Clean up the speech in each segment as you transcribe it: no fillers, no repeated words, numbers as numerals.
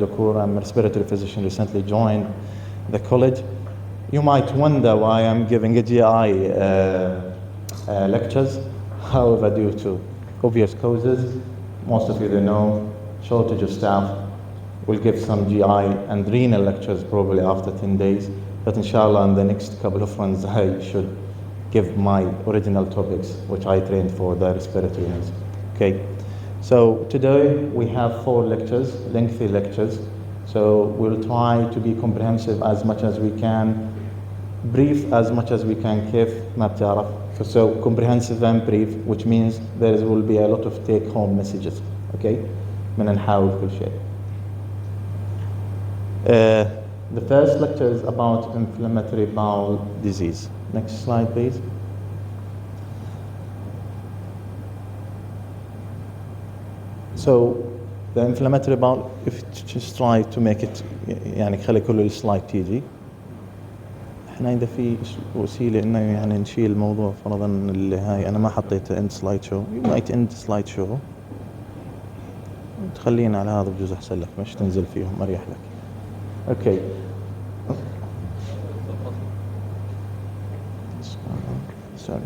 Dokur. I'm a respiratory physician, recently joined the college. You might wonder why I'm giving a GI lectures. However, due to obvious causes, most of you know, shortage of staff, we'll give some GI and renal lectures probably after 10 days. But inshallah, in the next couple of runs, I should give my original topics, which I trained for the respiratory ones. Okay, so today we have 4 lectures, lengthy lectures. So we'll try to be comprehensive as much as we can, brief as much as we can. كيف ما بتعرف. So comprehensive and brief, which means there will be a lot of take-home messages. Okay, بدنا نحاول كل شيء. The first lecture is about inflammatory bowel disease. Next slide, please. So the inflammatory bowel, if you just try to make it يعني خلي كل السلايد تيجي. احنا إذا في وسيلة إنه يعني نشيل الموضوع فرضاً اللي هاي أنا ما حطيته end slide show. You might end slide show. تخلينا على هذا بجوز أحسن لك مش تنزل فيهم أريح لك. Okay. Sorry.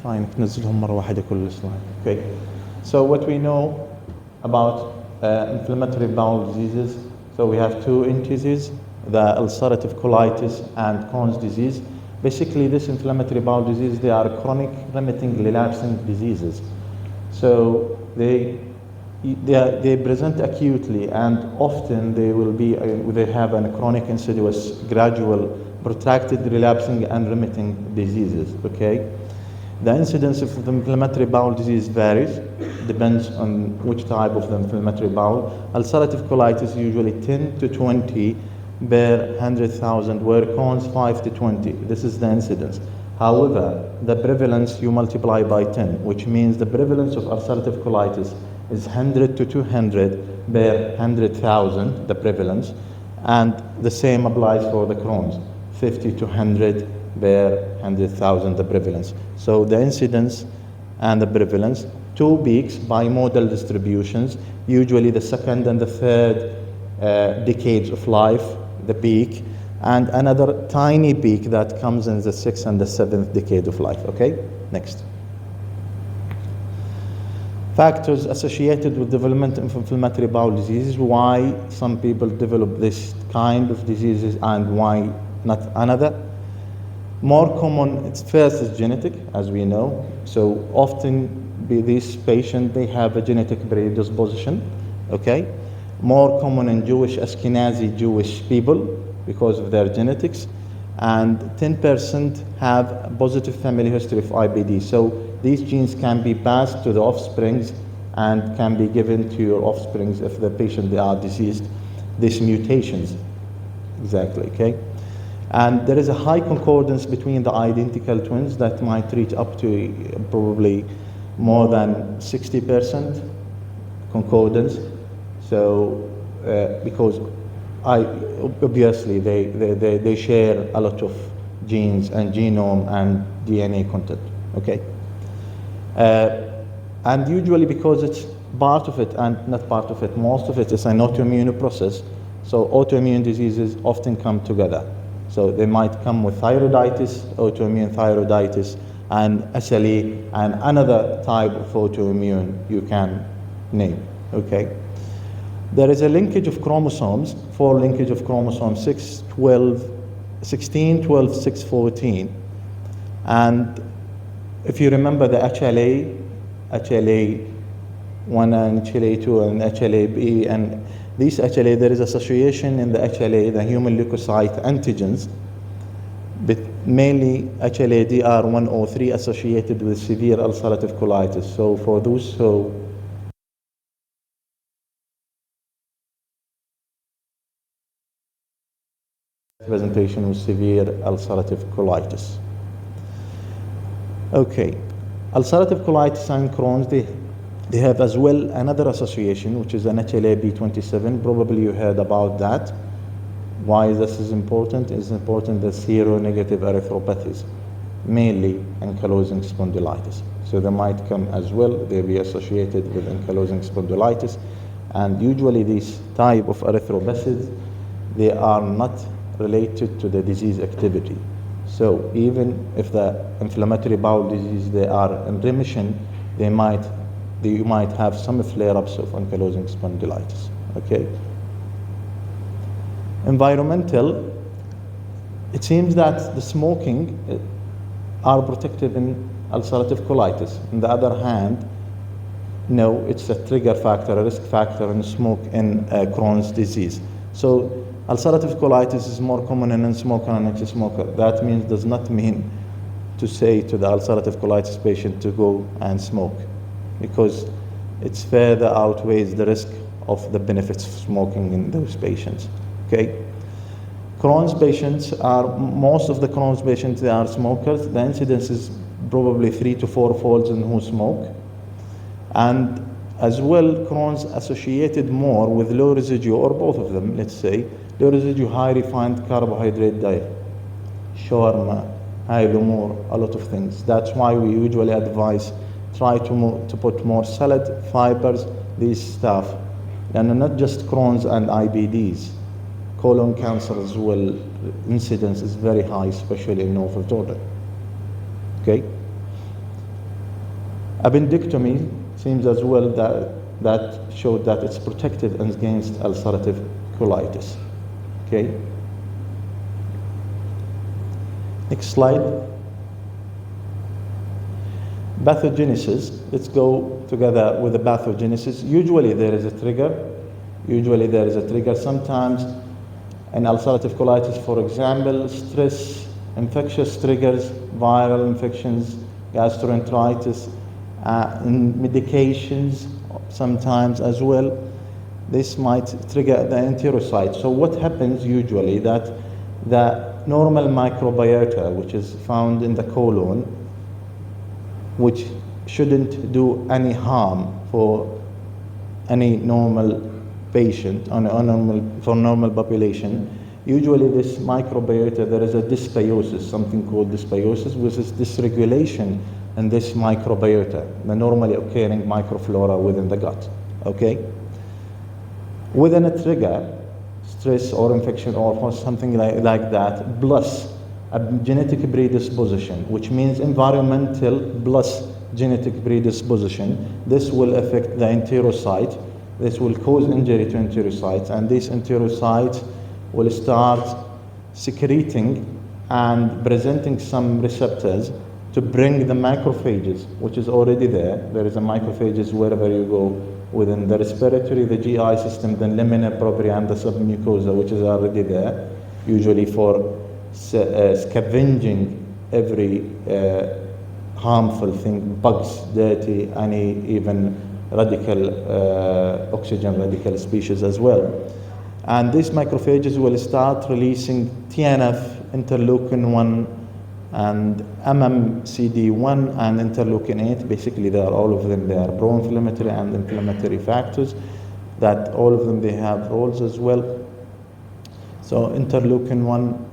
Fine, ننزلهم مرة واحدة كل slide. Okay. So what we know about inflammatory bowel diseases. So we have 2 entities, the ulcerative colitis and Crohn's disease. Basically, this inflammatory bowel disease, they are chronic, remitting, relapsing diseases. So they present acutely, and often they have a chronic, insidious, gradual, protracted, relapsing, and remitting diseases. Okay. The incidence of the inflammatory bowel disease varies, depends on which type of the inflammatory bowel. Ulcerative colitis usually 10 to 20 per 100,000, where Crohn's 5 to 20. This is the incidence. However, the prevalence you multiply by 10, which means the prevalence of ulcerative colitis is 100 to 200 per 100,000, the prevalence, and the same applies for the Crohn's, 50 to 100 per 100,000, the prevalence. So the incidence and the prevalence, 2 peaks, bimodal distributions, usually the second and the third decades of life, the peak, and another tiny peak that comes in the 6th and the 7th decade of life. Okay, next. Factors associated with development of inflammatory bowel diseases, why some people develop this kind of diseases and why not another. More common, it's first is genetic, as we know. So often these patients, they have a genetic predisposition, okay? More common in Jewish, Ashkenazi Jewish people because of their genetics. And 10% have a positive family history of IBD. So these genes can be passed to the offsprings and can be given to your offsprings if the patient, they are diseased. These mutations, exactly, okay? And there is a high concordance between the identical twins that might reach up to probably more than 60% concordance. So because obviously they share a lot of genes and genome and DNA content, okay? And usually because it's part of it and not part of it, most of it is an autoimmune process. So autoimmune diseases often come together. So they might come with thyroiditis, autoimmune thyroiditis, and SLE, and another type of autoimmune you can name, okay? There is a linkage of chromosomes, 4 linkage of chromosomes, 16, 12, 6, 14. And if you remember the HLA1 and HLA2 and HLA-B, and these HLA, there is association in the HLA, the human leukocyte antigens, but mainly HLA-DR103 associated with severe ulcerative colitis. So for those who presentation with severe ulcerative colitis. Okay, ulcerative colitis and Crohn's, they have as well another association, which is an HLA-B27. Probably you heard about that. Why this is important? It's important that seronegative erythropathies, mainly ankylosing spondylitis. So they might come as well, they be associated with ankylosing spondylitis. And usually these type of erythropathies, they are not related to the disease activity. So even if the inflammatory bowel disease, they are in remission, you might have some flare-ups of ankylosing spondylitis, okay? Environmental, it seems that the smoking are protective in ulcerative colitis. On the other hand, no, it's a trigger factor, a risk factor in smoke in Crohn's disease. So ulcerative colitis is more common in a smoker and ex-smoker. That means does not mean to say to the ulcerative colitis patient to go and smoke, because it's further outweighs the risk of the benefits of smoking in those patients. Okay. Crohn's patients most of the Crohn's patients, they are smokers. The incidence is probably 3 to 4 folds in who smoke. And as well, Crohn's associated more with low residue, or both of them, let's say, low residue, high refined carbohydrate diet, shawarma, high lumur, a lot of things. That's why we usually advise try to put more salad, fibers, these stuff. And not just Crohn's and IBDs. Colon cancer as well, incidence is very high, especially in north of Jordan. Okay? Appendectomy seems as well that showed that it's protective against ulcerative colitis. Okay? Next slide. Pathogenesis. Let's go together with the pathogenesis. Usually there is a trigger. Sometimes in ulcerative colitis, for example, stress, infectious triggers, viral infections, gastroenteritis, medications sometimes as well. This might trigger the enterocyte. So what happens usually that the normal microbiota, which is found in the colon, which shouldn't do any harm for any normal patient, for normal population, usually this microbiota, there is a dysbiosis, something called dysbiosis, which is dysregulation in this microbiota, the normally occurring microflora within the gut, okay? Within a trigger, stress or infection or something like that, plus a genetic predisposition, which means environmental plus genetic predisposition, this will affect the enterocyte. This will cause injury to enterocytes, and these enterocytes will start secreting and presenting some receptors to bring the macrophages, which is already there. There is a macrophages wherever you go within the respiratory, the GI system, the lamina propria, and the submucosa, which is already there, usually for scavenging every harmful thing, bugs, dirty, any even oxygen radical species as well. And these macrophages will start releasing TNF, interleukin-1, and MMCD1 and interleukin-8. Basically, they are all of them. They are pro-inflammatory and inflammatory factors. That all of them, they have roles as well. So interleukin-1,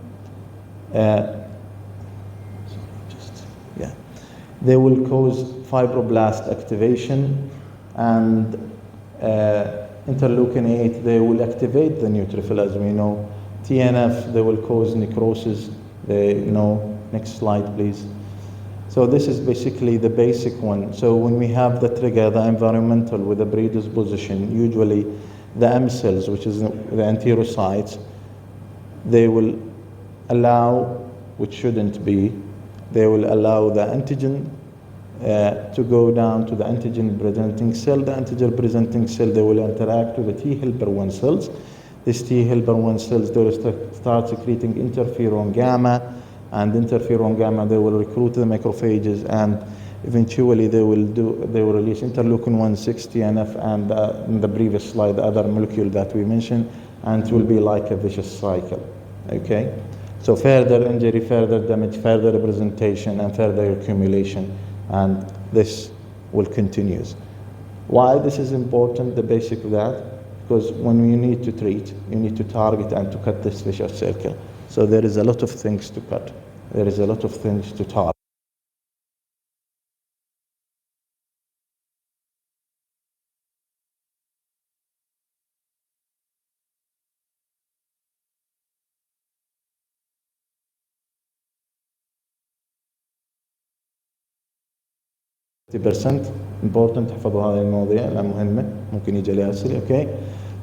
they will cause fibroblast activation, and interleukin-8, they will activate the neutrophil, as we know. TNF, they will cause necrosis. Next slide, please. So this is basically the basic one. So when we have the trigger, the environmental with the predisposition, usually the M cells, which is the enterocytes, they will allow, which shouldn't be, they will allow the antigen to go down to the antigen-presenting cell. The antigen-presenting cell, they will interact with the T helper 1 cells. These T helper 1 cells, they will start secreting interferon gamma, and interferon gamma, they will recruit the macrophages, and eventually they will release interleukin-1, 6, TNF, and in the previous slide, the other molecule that we mentioned, and it will be like a vicious cycle, okay? So further injury, further damage, further representation, and further accumulation, and this will continue. Why this is important, the basic of that? because when you need to treat, you need to target and to cut this vicious circle. So there is a lot of things to cut. There is a lot of things to target. percent important تحفظوا هذه المواضيع لأنها مهمة ممكن يجي عليها أسئلة. Okay,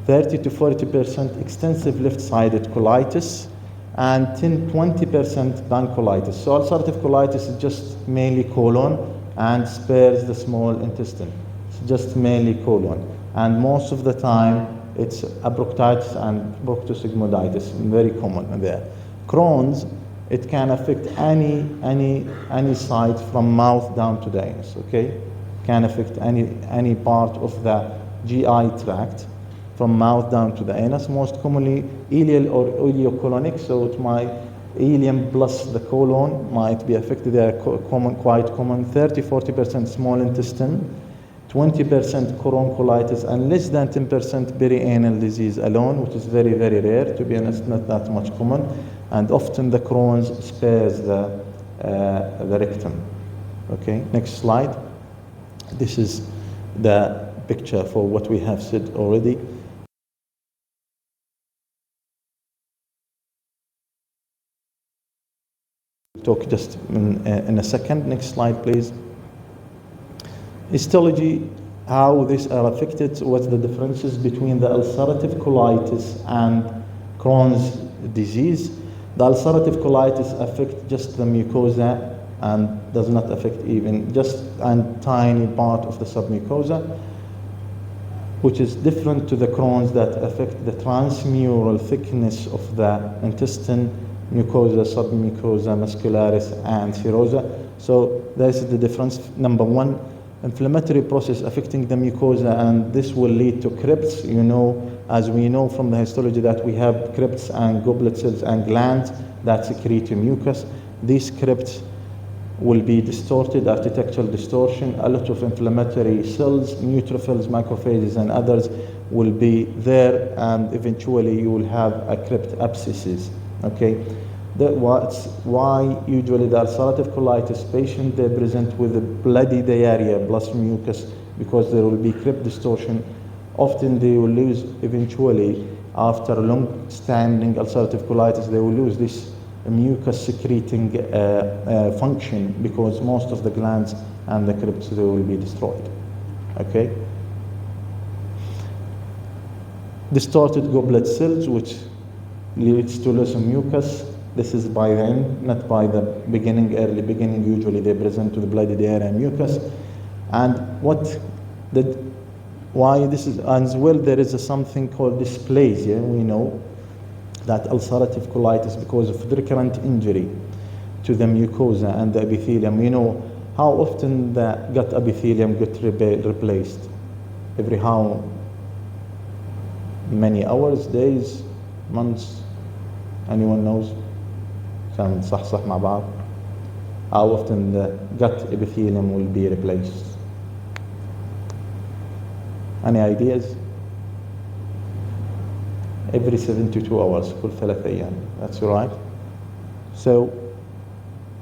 30 to 40% extensive left-sided colitis and 10-20% pancolitis. So ulcerative colitis is just mainly colon and spares the small intestine. It's just mainly colon, and most of the time it's proctitis and proctosigmoiditis, very common there. Crohn's, it can affect any side from mouth down to the anus. Okay, can affect any part of the GI tract from mouth down to the anus. Most commonly ileal or ileocolonic, so it might ileum plus the colon might be affected. They are quite common. 30-40% small intestine, 20% Crohn's colitis, and less than 10% perianal disease alone, which is very, very rare, to be honest, not that much common. And often the Crohn's spares the rectum. Okay, next slide. This is the picture for what we have said already. Talk just in a second. Next slide, please. Histology, how these are affected, what's the differences between the ulcerative colitis and Crohn's disease. The ulcerative colitis affects just the mucosa and does not affect even just a tiny part of the submucosa, which is different to the Crohn's that affect the transmural thickness of the intestine, mucosa, submucosa, muscularis, and serosa. So this is the difference. Number one, inflammatory process affecting the mucosa, and this will lead to crypts. You know, as we know from the histology, that we have crypts and goblet cells and glands that secrete mucus. These crypts will be distorted, architectural distortion. A lot of inflammatory cells, neutrophils, macrophages, and others will be there, and eventually you will have a crypt abscesses. Okay, that's why usually the ulcerative colitis patient, they present with a bloody diarrhea plus mucus, because there will be crypt distortion. Often they will lose eventually, after long-standing ulcerative colitis, they will lose this mucus secreting function, because most of the glands and the crypts, they will be destroyed. Okay, distorted goblet cells, which leads to loss of mucus. This is by the end, not by the beginning, early beginning. Usually they present to the bloody diarrhea and mucus. And why this is, as well, there is something called dysplasia. We know that ulcerative colitis, because of recurrent injury to the mucosa and the epithelium, we know how often the gut epithelium gets replaced. Every how many hours, days, months? Anyone knows? كان صح مع بعض. How often the gut epithelium will be replaced? Any ideas? Every 72 hours, كل 3 أيام. That's right. So,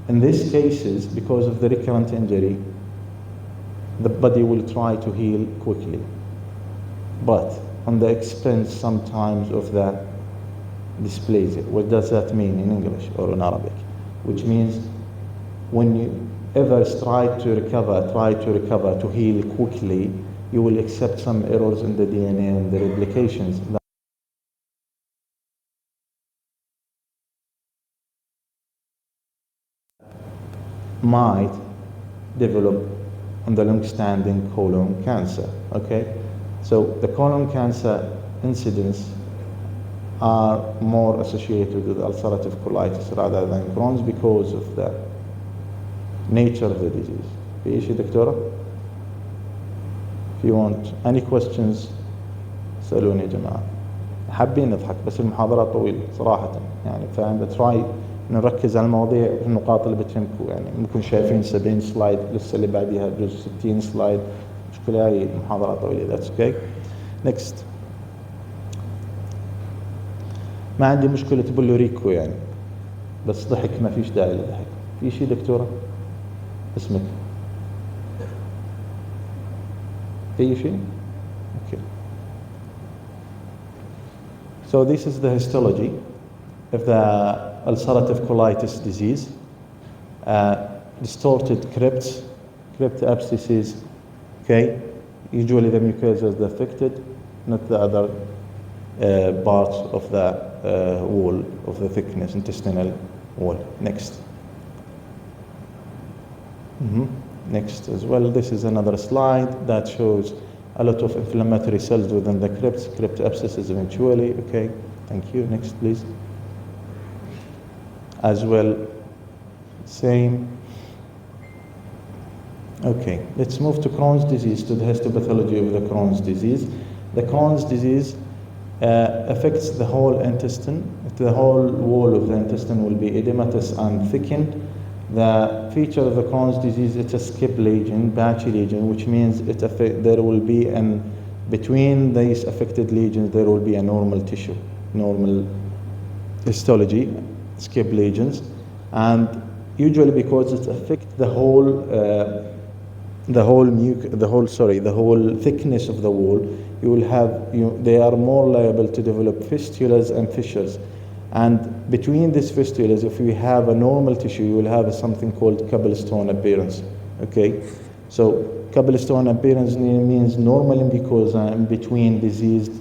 in these cases, because of the recurrent injury, the body will try to heal quickly, but on the expense sometimes of the dysplasia. What does that mean in English or in Arabic? Which means when you ever try to recover, to heal quickly, you will accept some errors in the DNA and the replications that might develop on the long-standing colon cancer. Okay, so the colon cancer incidence are more associated with ulcerative colitis rather than Crohn's, because of the nature of the disease. في شيء دكتورة؟ If you want any questions سألوني يا جماعة. حابين نضحك بس المحاضرة طويلة صراحة يعني، فأنا تراي نركز على المواضيع النقاط اللي بتهمكم. يعني ممكن شايفين 70 سلايد، لسه اللي بعديها بجوز 60 سلايد. مشكلة هاي المحاضرة طويلة. That's okay. Next. ما عندي مشكلة تقول له ريكو يعني، بس ضحك ما فيش داعي للضحك. في شيء دكتورة؟ اسمك؟ في شيء؟ Okay. So this is the histology of the ulcerative colitis disease. Distorted crypt abscesses, okay? Usually the mucosa is affected, not the other parts of the wall, of the thickness, intestinal wall. Next. Next as well, this is another slide that shows a lot of inflammatory cells within the crypt abscesses eventually, okay? Thank you. Next, please. As well, same. Okay, let's move to Crohn's disease, to the histopathology of the Crohn's disease. The Crohn's disease affects the whole intestine. The whole wall of the intestine will be edematous and thickened. The feature of the Crohn's disease, it's a skip lesion, patchy lesion, which means there will be between these affected lesions, there will be a normal tissue, normal histology, skip lesions. And usually because it affects the whole thickness of the wall, they are more liable to develop fistulas and fissures. And between these fistulas, if you have a normal tissue, you will have something called cobblestone appearance, okay? So cobblestone appearance means normal mucosa in between diseased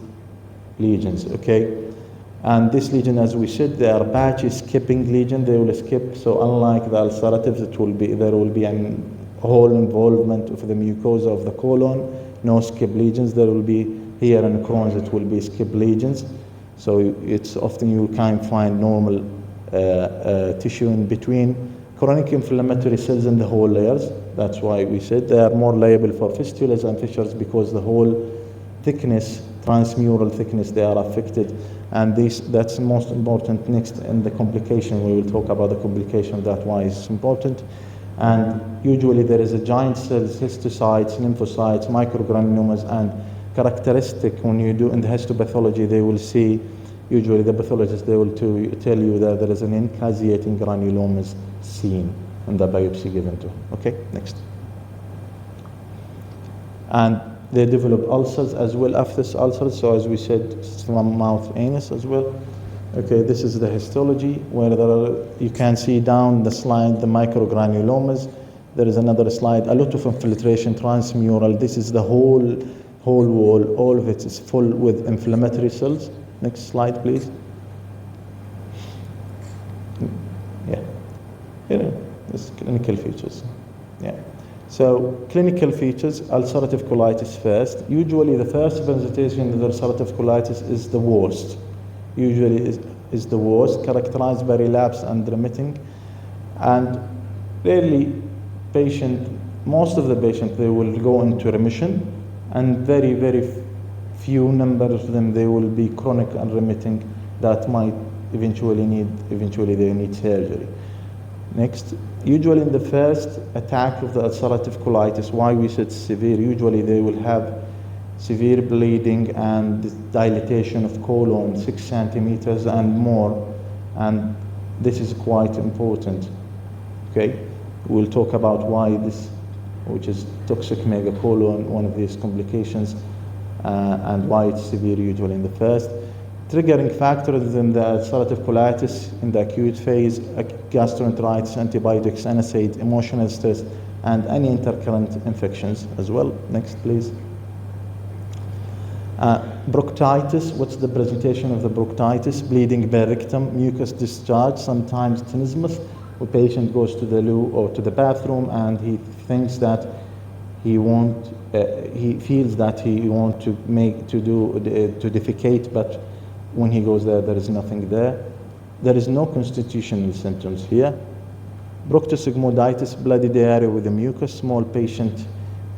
lesions, okay? And this lesion, as we said, they are patchy, skipping lesion, they will skip. So unlike the ulceratives, there will be a whole involvement of the mucosa of the colon, no skip lesions. There will be, here in Crohn's, it will be skip lesions. So it's often you can't find normal tissue in between. Chronic inflammatory cells in the whole layers, that's why we said they are more liable for fistulas and fissures because the whole thickness, transmural thickness, they are affected. And that's most important. Next, in the complication, we will talk about the complication, that's why it's important. And usually there is a giant cells, histocytes, lymphocytes, microgranulomas, and characteristic when you do in the histopathology, they will see, usually the pathologist, they will tell you that there is an incaseating granulomas seen in the biopsy given to. Okay, next. And they develop ulcers as well after this ulcers, so as we said, from mouth, anus as well. Okay, this is the histology where you can see down the slide the microgranulomas. There is another slide, a lot of infiltration, transmural. This is the whole wall, all of it is full with inflammatory cells. Next slide, please. Yeah, here, this clinical features. Yeah. So clinical features, ulcerative colitis first. Usually the first presentation of the ulcerative colitis is the worst. Usually is the worst, characterized by relapse and remitting. And rarely most of the patients, they will go into remission, and very, very few number of them, they will be chronic and remitting that might eventually they need surgery. Next, usually in the first attack of the ulcerative colitis, why we said severe, usually they will have severe bleeding and dilatation of colon 6 centimeters and more, and this is quite important, okay? We'll talk about why this, which is toxic megacolon, one of these complications, and why it's severe usually in the first. Triggering factors in the ulcerative colitis in the acute phase, gastroenteritis, antibiotics, NSAID, emotional stress, and any intercurrent infections as well. Next, please. Proctitis, what's the presentation of the proctitis? Bleeding by rectum, mucus discharge, sometimes tenesmus. The patient goes to the loo or to the bathroom and he thinks that he feels that he wants to defecate, but when he goes there is nothing there. There is no constitutional symptoms here. Proctosigmoiditis, bloody diarrhea with a mucus, small patient,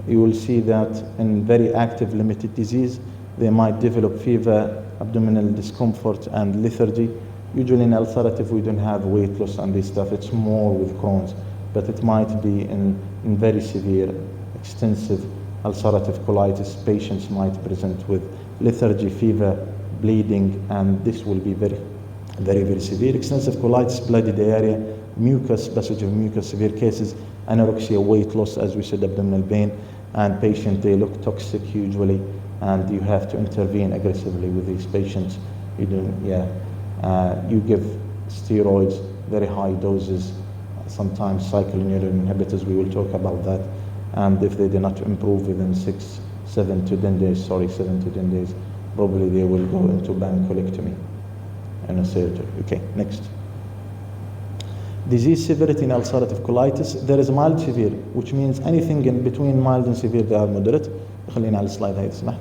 you will see that in very active limited disease, they might develop fever, abdominal discomfort, and lethargy. Usually in ulcerative, we don't have weight loss and this stuff. It's more with Crohn's, but it might be in very severe, extensive ulcerative colitis. Patients might present with lethargy, fever, bleeding, and this will be very very, very severe. Extensive colitis, bloody diarrhea, mucus, passage of mucus, severe cases, anorexia, weight loss, as we said, abdominal pain, and patient, they look toxic usually, and you have to intervene aggressively with these patients. You give steroids, very high doses, sometimes cyclineurin inhibitors, we will talk about that, and if they do not improve within 7 to 10 days, probably they will go into pancreatectomy and a surgery. Okay, next. Disease severity in ulcerative colitis. There is mild severe, which means anything in between mild and severe, they are moderate. خلينا على السلايد هاي تسمح.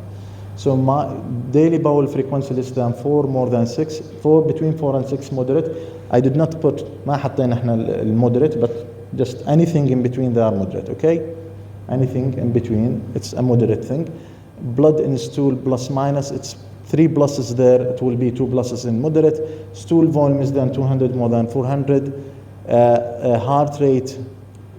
So my daily bowel frequency less than 4, more than 6, 4, between 4 and 6 moderate. I did not put, ما حطينا احنا المودرate, but just anything in between they are moderate, okay? Anything in between, it's a moderate thing. Blood in stool plus minus, it's 3 pluses there, it will be 2 pluses in moderate. Stool volume is than 200, more than 400. Heart rate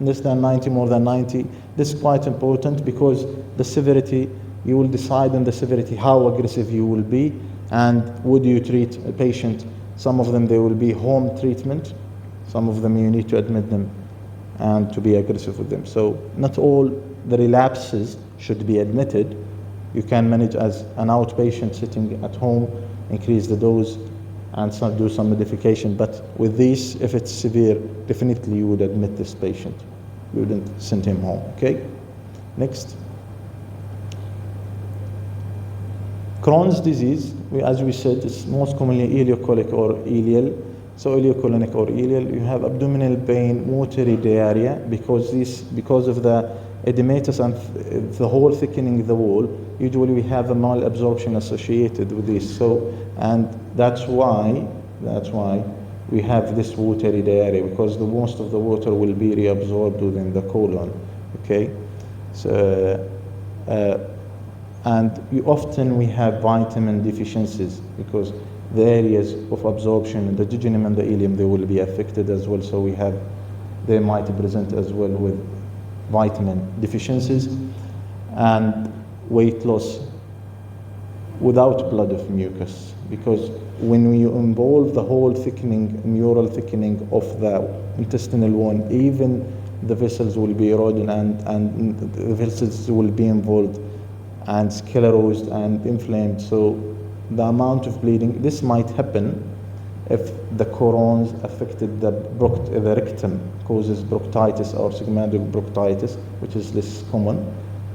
less than 90, more than 90. This is quite important because the severity, you will decide on the severity how aggressive you will be, and would you treat a patient. Some of them they will be home treatment, some of them you need to admit them and to be aggressive with them. So not all the relapses should be admitted. You can manage as an outpatient sitting at home, increase the dose and do some modification. But with this, if it's severe, definitely you would admit this patient. You wouldn't send him home, okay? Next. Crohn's disease, as we said, is most commonly ileocolic or ileal. So ileocolonic or ileal, you have abdominal pain, watery diarrhea, because of the edematous and the whole thickening the wall. Usually we have a malabsorption associated with this. So, and that's why we have this watery diarrhea, because most of the water will be reabsorbed within the colon. Okay, so and we have vitamin deficiencies, because the areas of absorption in the jejunum and the ileum, they will be affected as well. So they might present as well with vitamin deficiencies, and weight loss without blood of mucus, because when you involve the whole thickening, mural thickening of the intestinal wall, even the vessels will be eroded, and the vessels will be involved and sclerosed and inflamed. So the amount of bleeding, this might happen if the Crohn's affected the rectum, causes proctitis or sigmoid proctitis, which is less common,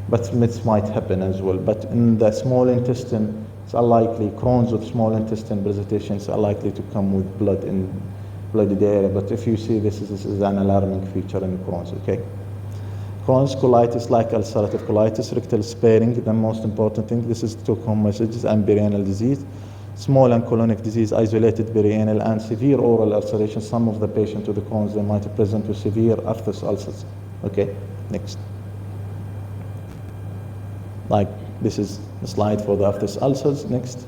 but this might happen as well. But in the small intestine, it's unlikely. Crohn's with small intestine presentations are likely to come with blood in bloody diarrhea. But if you see this is an alarming feature in Crohn's, okay? Crohn's colitis, like ulcerative colitis, rectal sparing, the most important thing. This is two common messages, and perianal disease. Small and colonic disease, isolated perianal, and severe oral ulceration. Some of the patients with the Crohn's, they might present with severe aphthous ulcers. Okay, next. Like this is a slide for the aphthous ulcers. Next.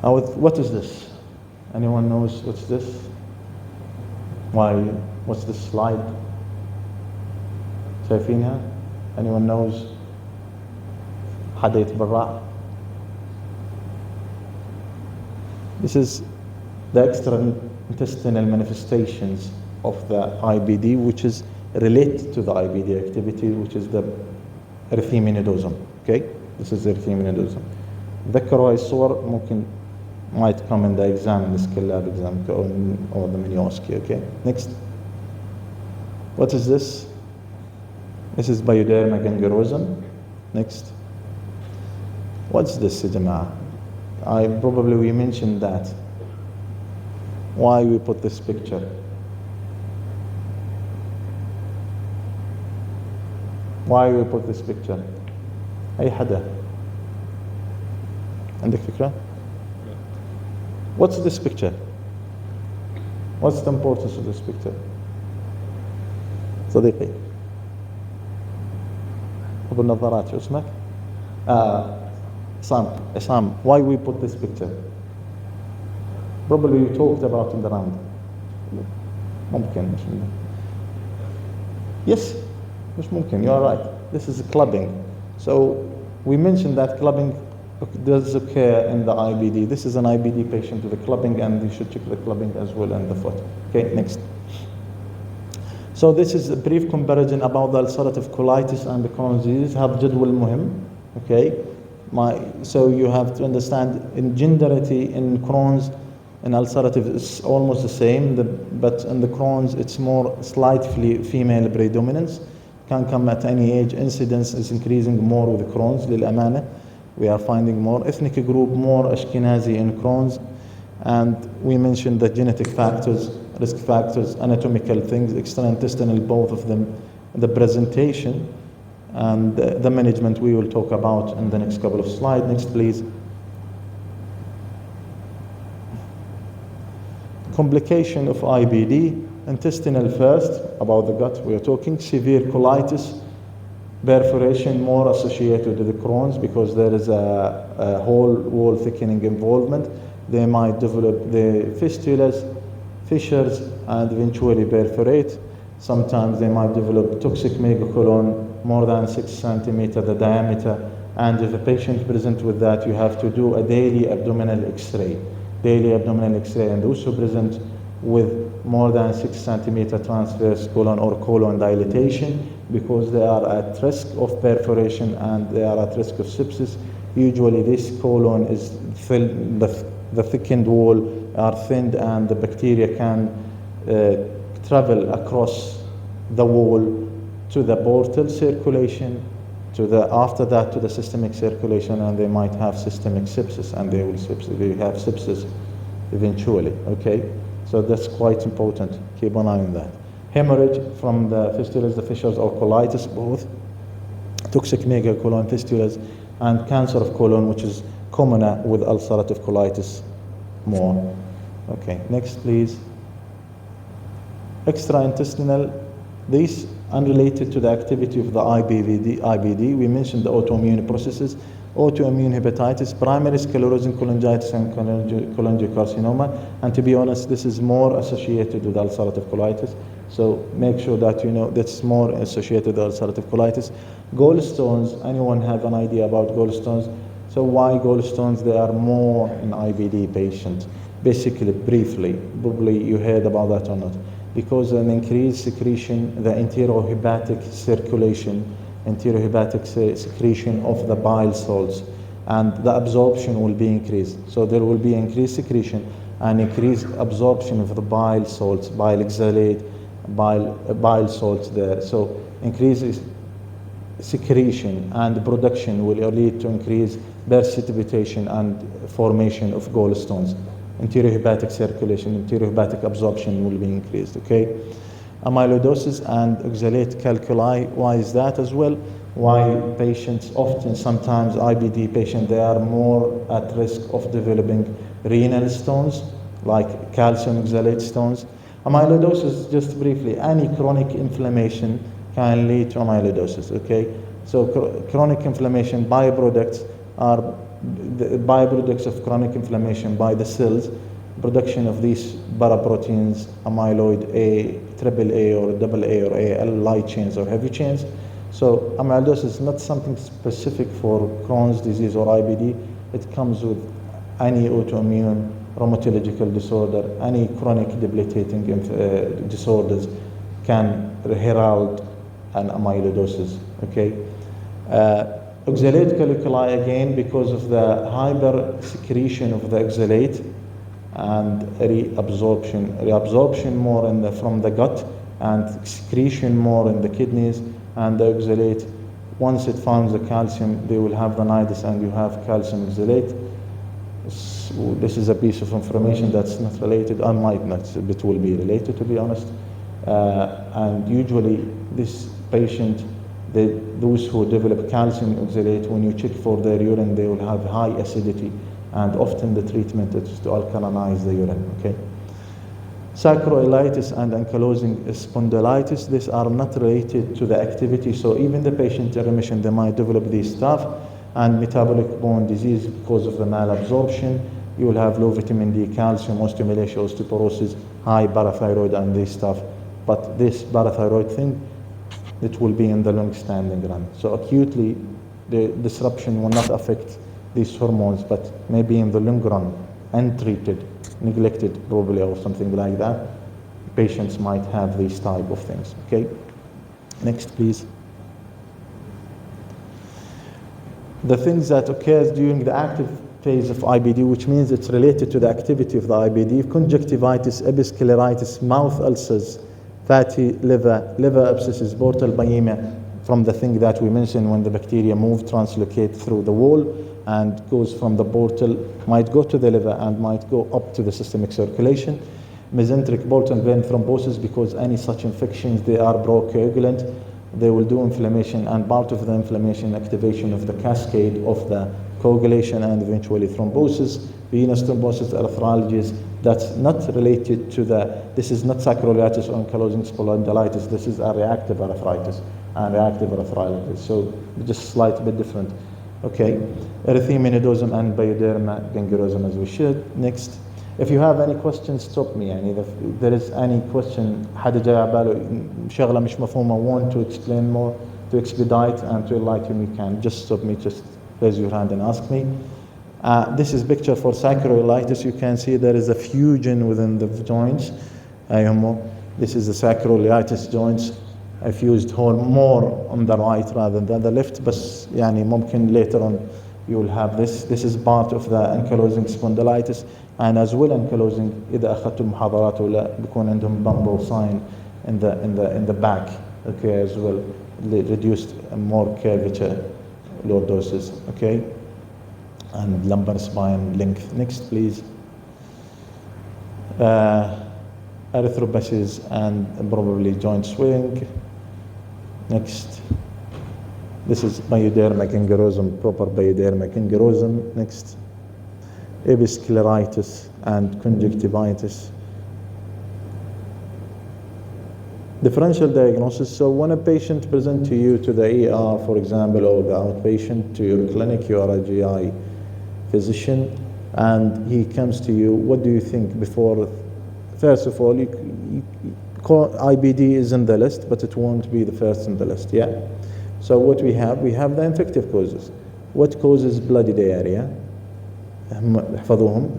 What is this? Anyone knows what's this? What's this slide? شايفينها؟ Anyone knows? حدا يتبرع؟ This is the extraintestinal manifestations of the IBD, which is related to the IBD activity, which is the erythema nodosum. Okay, this is erythema nodosum. ذكروا هاي الصور ممكن might come in the exam, in the skill lab exam, or the Minioski. Okay, next. What is this? This is Bioderma gangrenosum. Next. What's this, Jama'a? We mentioned that. Why we put this picture? Why we put this picture? أي حدا عندك فكرة? What's this picture? What's the importance of this picture? صديقي أبو النظارات شو اسمك؟ Isam, why we put this picture? Probably you talked about in the round. ممكن مش ممكن. Yes, مش ممكن. You are right. This is clubbing. So we mentioned that clubbing does occur in the IBD. This is an IBD patient with a clubbing, and you should check the clubbing as well in the foot. Okay, next. So this is a brief comparison about the ulcerative colitis and the Crohn's disease. have جدول مهم. Okay, so you have to understand in genderity in Crohn's and ulcerative is almost the same, but in the Crohn's it's more slightly female predominance. Can come at any age. Incidence is increasing more with Crohn's. للأمانة, we are finding more ethnic group, more Ashkenazi in Crohn's, and we mentioned the genetic factors, risk factors, anatomical things, extraintestinal, both of them, the presentation, and the management we will talk about in the next couple of slides. Next, please. Complication of IBD, intestinal first, about the gut we are talking, severe colitis, perforation more associated with the Crohn's because there is a whole wall thickening involvement. They might develop the fistulas, fissures, and eventually perforate. Sometimes they might develop toxic megacolon more than 6 centimeter the diameter, and if a patient presents with that, you have to do a daily abdominal X-ray. And also present with more than 6 centimeter transverse colon or colon dilatation because they are at risk of perforation and they are at risk of sepsis. Usually this colon is filled, the thickened wall are thinned, and the bacteria can travel across the wall to the portal circulation, after that to the systemic circulation, and they might have systemic sepsis, and they have sepsis eventually. Okay, so that's quite important. Keep an eye on that. Hemorrhage from the fistulas, the fissures, or colitis, both toxic megacolon, fistulas, and cancer of colon, which is commoner with ulcerative colitis more. Okay, next please. Extraintestinal, these unrelated to the activity of the IBD. We mentioned the autoimmune processes, autoimmune hepatitis, primary sclerosing cholangitis, and cholangiocarcinoma. And to be honest, this is more associated with ulcerative colitis. So make sure that you know that's more associated with ulcerative colitis. Gallstones, anyone have an idea about gallstones? So why gallstones? They are more in IBD patients. Basically, briefly, probably you heard about that or not. Because an increased secretion, the enterohepatic circulation, enterohepatic secretion of the bile salts, and the absorption will be increased. So there will be increased secretion and increased absorption of the bile salts, bile exhalate, bile salts there. So increases secretion and production will lead to increased precipitation and formation of gallstones. Enterohepatic circulation, enterohepatic absorption will be increased. Okay, amyloidosis and oxalate calculi. Why is that as well? Why patients often, sometimes IBD patients, they are more at risk of developing renal stones like calcium oxalate stones. Amyloidosis, just briefly, any chronic inflammation can lead to amyloidosis. Okay, so chronic inflammation byproducts are the byproducts of chronic inflammation by the cells, production of these paraproteins, amyloid A, triple A or double A or AL, light chains or heavy chains. So amyloidosis is not something specific for Crohn's disease or IBD. It comes with any autoimmune rheumatological disorder, any chronic debilitating disorders can herald an amyloidosis. Okay. Oxalate calculi, again, because of the hyper secretion of the oxalate and reabsorption more from the gut, and secretion more in the kidneys, and the oxalate, once it finds the calcium, they will have the nidus and you have calcium oxalate. This is a piece of information that's not related, I might not, it will be related, to be honest. And usually this patient, those who develop calcium oxalate, when you check for their urine, they will have high acidity, and often the treatment is to alkalinize the urine. Okay. Sacroiliitis and ankylosing spondylitis, these are not related to the activity, so even the patient in remission, they might develop these stuff. And metabolic bone disease, because of the malabsorption, you will have low vitamin D, calcium, osteomalacia, osteoporosis, high parathyroid, and this stuff. But this parathyroid thing, it will be in the long-standing run. So acutely, the disruption will not affect these hormones, but maybe in the long run, untreated, neglected probably, or something like that, patients might have these type of things. Okay, next please. The things that occurs during the active phase of IBD, which means it's related to the activity of the IBD: conjunctivitis, episcleritis, mouth ulcers, fatty liver, liver abscesses, portal bulimia, from the thing that we mentioned when the bacteria move, translocate through the wall and goes from the portal, might go to the liver and might go up to the systemic circulation. Mesenteric portal vein thrombosis, because any such infections, they are procoagulant, they will do inflammation, and part of the inflammation, activation of the cascade of the coagulation and eventually thrombosis. Venous thrombosis, arthralgias, that's not related to this is not sacroiliitis or ankylosing spondylitis, this is a reactive arthritis and reactive arthritis, so just slight bit different. Okay, erythema nodosum and pyoderma gangrenosum as we should. Next, if you have any questions stop me. يعني if there is any question حدا جاي على باله شغلة مش مفهومة, want to explain more, to expedite and to enlighten me, can just stop me, just raise your hand and ask me. This is picture for sacroiliitis. You can see there is a fusion within the joints. This is the sacroiliitis joints. I fused more on the right rather than the left, but يعني ممكن later on you will have this. This is part of the ankylosing spondylitis, and as well ankylosing إذا أخذتوا المحاضرات ولا بيكون عندهم bumbo sign in the back. Okay, as well reduced more curvature lordosis. Okay, and lumbar spine length. Next, please. Erythropacies and probably joint swing. Next. This is pyoderma gangrenosum, proper pyoderma gangrenosum. Next. Episcleritis and conjunctivitis. Differential diagnosis. So when a patient presents to you to the ER, for example, or the outpatient to your clinic, you are a GI physician, and he comes to you, what do you think before? First of all, IBD is in the list, but it won't be the first in the list, yeah? So what we have the infective causes. What causes bloody diarrhea? احفظوهم.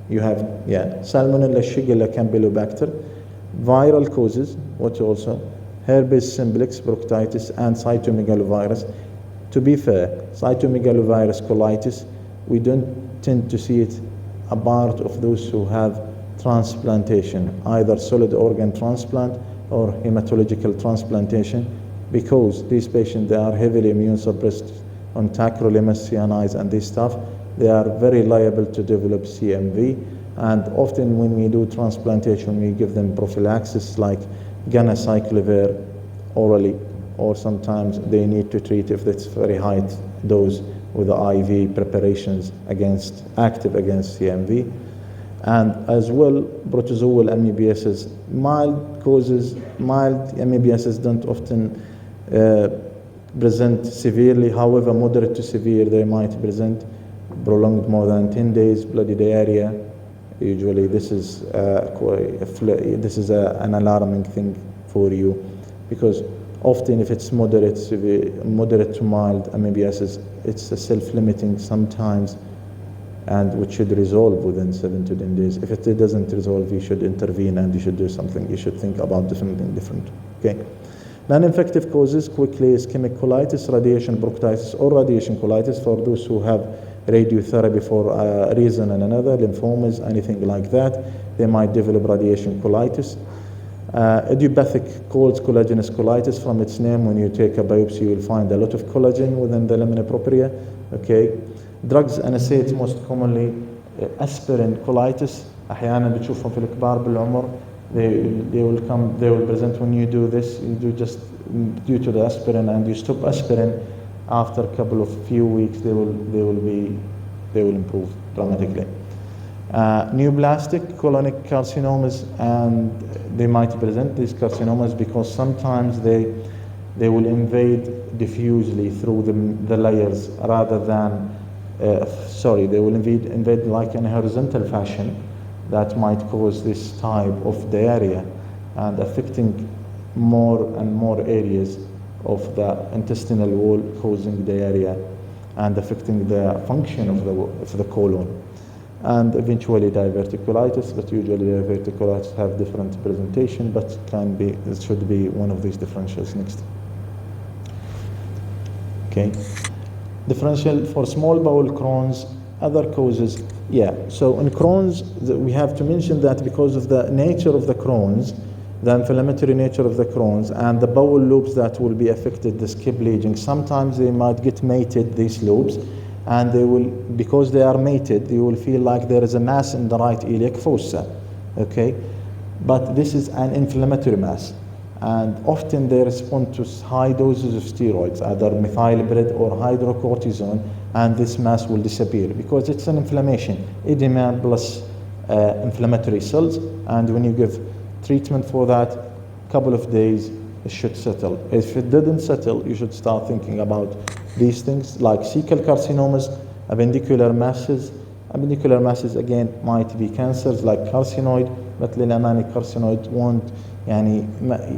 You have, Salmonella, Shigella, Campylobacter. Viral causes, what also? Herpes simplex, proctitis, and cytomegalovirus. To be fair, cytomegalovirus colitis, we don't tend to see it a part of those who have transplantation, either solid organ transplant or hematological transplantation, because these patients, they are heavily immune suppressed on tacrolimus, cyanides, and this stuff. They are very liable to develop CMV, and often when we do transplantation, we give them prophylaxis like ganacyclovir orally, or sometimes they need to treat if it's very high dose with the IV preparations active against CMV. And as well, protozoal amoebiasis, mild amoebiasis don't often present severely. However, moderate to severe, they might present prolonged more than 10 days, bloody diarrhea. Usually this is an alarming thing for you, because often if it's moderate to mild amoebiasis, it's a self-limiting sometimes, and which should resolve within 7 to 10 days. If it doesn't resolve, you should intervene and you should do something. You should think about something different. Okay. Non-infective causes quickly: ischemic colitis, radiation proctitis, or radiation colitis for those who have radiotherapy for a reason and another, lymphomas, anything like that, they might develop radiation colitis. Idiopathic cold collagenous colitis, from its name, when you take a biopsy, you will find a lot of collagen within the lamina propria. Okay. Drugs NSAIDs, most commonly aspirin colitis. أحيانا بتشوفهم في الكبار بالعمر. They will present when you do this. You do just due to the aspirin, and you stop aspirin. After a couple of few weeks, they will improve dramatically. Neoplastic colonic carcinomas, and they might present these carcinomas because sometimes they will invade diffusely through the layers rather than they will invade like in a horizontal fashion, that might cause this type of diarrhea and affecting more and more areas of the intestinal wall, causing diarrhea and affecting the function of the colon. And eventually diverticulitis, but usually diverticulitis have different presentation, but it should be one of these differentials next. Okay, differential for small bowel Crohn's, other causes. Yeah, so in Crohn's, we have to mention that because of the nature of the Crohn's, the inflammatory nature of the Crohn's, and the bowel loops that will be affected, the skip bleeding, sometimes they might get mated, these loops, and they will, because they are mated, you will feel like there is a mass in the right iliac fossa, okay? But this is an inflammatory mass, and often they respond to high doses of steroids, either methylpred or hydrocortisone, and this mass will disappear because it's an inflammation, edema plus inflammatory cells, and when you give treatment for that, couple of days, it should settle. If it didn't settle, you should start thinking about these things like cecal carcinomas, appendicular masses. Appendicular masses again might be cancers like carcinoid, but للأمانة carcinoid won't,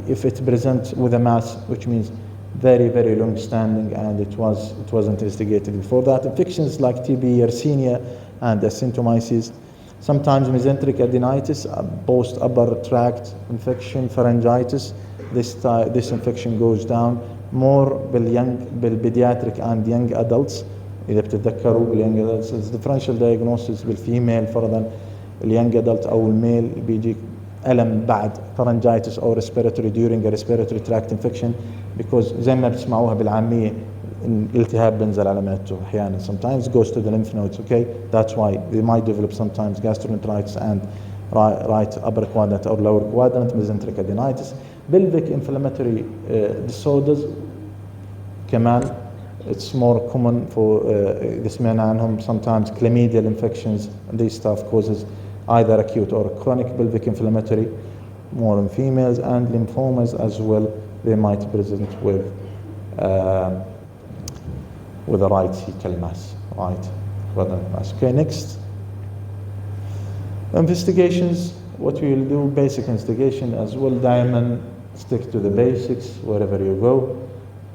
if it presents with a mass, which means very, very long standing and it was investigated before that. Infections like TB, Yersinia, and acentomyces. Sometimes mesenteric adenitis, post upper tract infection, pharyngitis. This infection goes down more بالpediatric and young adults. إذا بتتذكروا بالyoung adults, differential diagnosis بالفيميل فرضا اليونج adult أو الميل بيجي ألم بعد pharyngitis أو respiratory during a respiratory tract infection, because زي ما بتسمعوها بالعامية الالتهاب بنزل على معدته أحيانا, sometimes goes to the lymph nodes, okay? That's why they might develop sometimes gastroenteritis and right upper quadrant or lower quadrant mesenteric adenitis. Pelvic inflammatory disorders كمان, it's more common for the سمعنا عنهم, sometimes chlamydial infections, and this stuff causes either acute or chronic pelvic inflammatory, more in females, and lymphomas as well. They might present with a right cecal mass, right quadrant mass. Okay, next. Investigations, what we will do, basic investigation as well, diamond, stick to the basics wherever you go.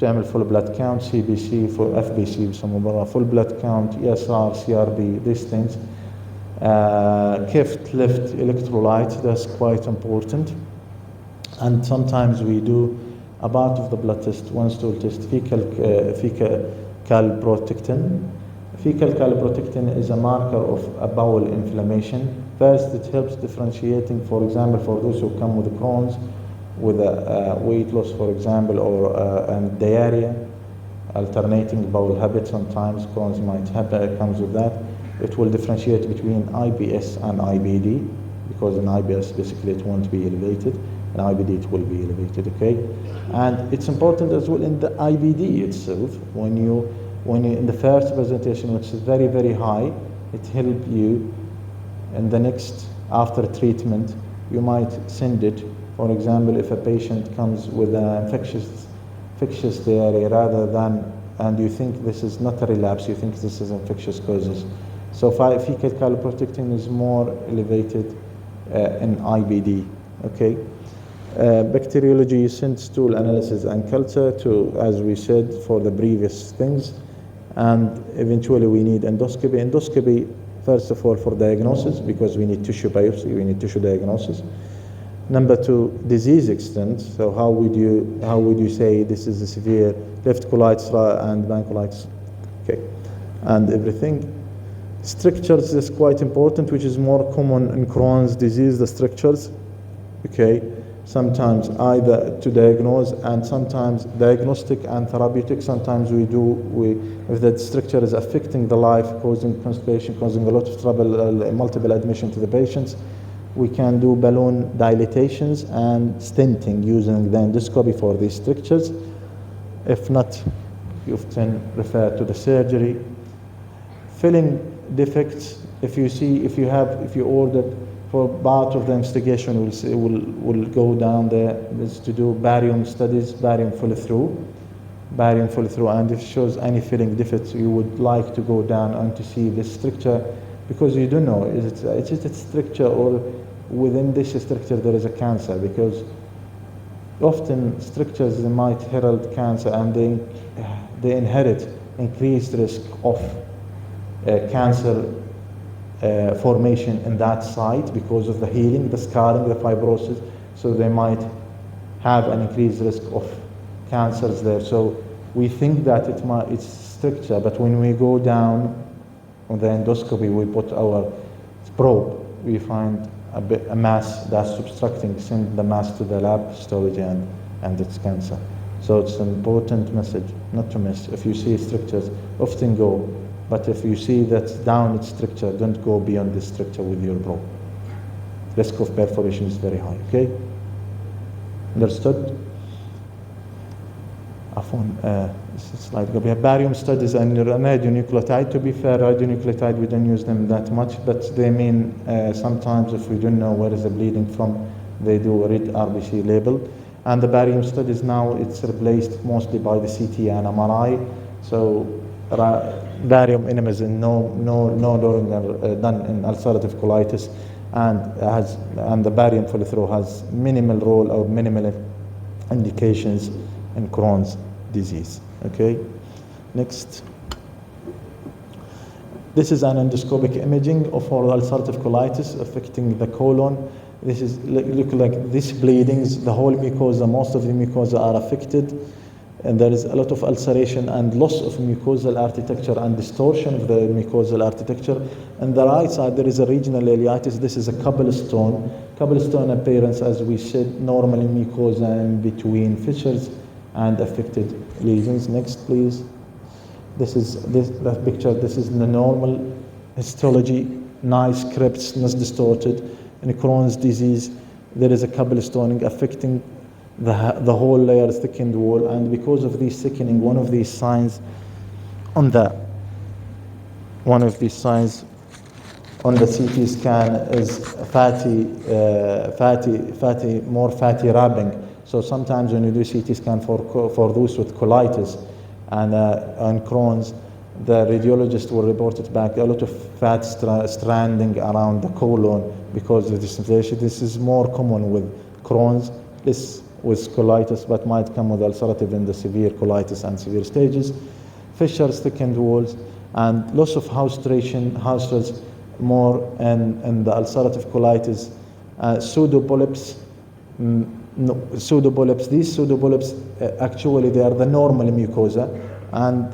تعمل full blood count, CBC, for FBC بسموه برا, full blood count, ESR, CRB, these things. Kift, lift, electrolyte, that's quite important. And sometimes we do a part of the blood test, one stool test, fecal calprotectin. Fecal calprotectin is a marker of a bowel inflammation. First, it helps differentiating, for example, for those who come with Crohn's, with a weight loss, for example, or and diarrhea, alternating bowel habit. Sometimes Crohn's might happen, comes with that. It will differentiate between IBS and IBD, because in IBS basically it won't be elevated, and IBD it will be elevated, okay? And it's important as well in the IBD itself, when you in the first presentation, which is very, very high, it helps you in the next, after treatment, you might send it. For example, if a patient comes with an infectious diarrhea rather than, and you think this is not a relapse, you think this is infectious causes. So fecal calprotectin is more elevated in IBD, okay? Bacteriology, you send stool analysis and culture to, as we said, for the previous things. And eventually we need endoscopy. Endoscopy, first of all, for diagnosis, because we need tissue biopsy, we need tissue diagnosis. Number two, disease extent. So how would you say this is a severe left colitis and pancolitis? Okay, and everything. Strictures is quite important, which is more common in Crohn's disease, the strictures. Okay, sometimes either to diagnose and sometimes diagnostic and therapeutic. Sometimes if that stricture is affecting the life, causing constipation, causing a lot of trouble, multiple admission to the patients, we can do balloon dilatations and stenting using the endoscopy for these strictures. If not, you often refer to the surgery. Filling defects, if you order for part of the investigation, will go down there is to do barium studies, barium follow through, and if it shows any filling defects, you would like to go down and to see the stricture, because you don't know, is it a stricture or within this structure there is a cancer, because often strictures might herald cancer and they inherit increased risk of cancer formation in that site because of the healing, the scarring, the fibrosis. So they might have an increased risk of cancers there. So we think that it's stricture, but when we go down on the endoscopy, we put our probe, we find a mass that's obstructing, send the mass to the lab histology, and it's cancer. So it's an important message not to miss. If you see strictures, often go, but if you see that's down its stricture, don't go beyond this stricture with your probe. Risk of perforation is very high, okay? Understood? This is slide. We have barium studies and radionucleotide. To be fair, radionucleotide, we don't use them that much, but they mean sometimes if we don't know where is the bleeding from, they do a red RBC label. And the barium studies now, it's replaced mostly by the CT and MRI. So barium enemas no longer done in ulcerative colitis, and the barium follow through has minimal role or minimal indications in Crohn's disease. Okay, next. This is an endoscopic imaging of ulcerative colitis affecting the colon. This is look like this bleedings, the whole mucosa, most of the mucosa are affected, and there is a lot of ulceration and loss of mucosal architecture and distortion of the mucosal architecture. On the right side, there is a regional ileitis. This is a cobblestone appearance, as we said, normally mucosa in between fissures and affected lesions. Next, please. This is the picture. This is the normal histology, nice crypts, not distorted. In Crohn's disease, there is a cobblestoning affecting the whole layer, thickened wall, and because of this thickening, one of these signs on the CT scan is more fatty wrapping. So sometimes when you do CT scan for those with colitis and Crohn's, the radiologist will report it back, a lot of fat stranding around the colon because of this inflammation. This is more common with Crohn's, less with colitis, but might come with ulcerative in the severe colitis and severe stages. Fissures, thickened walls, and loss of haustrations more in the ulcerative colitis. Pseudopolyps. Pseudopolyps. These pseudopolyps, actually, they are the normal mucosa, and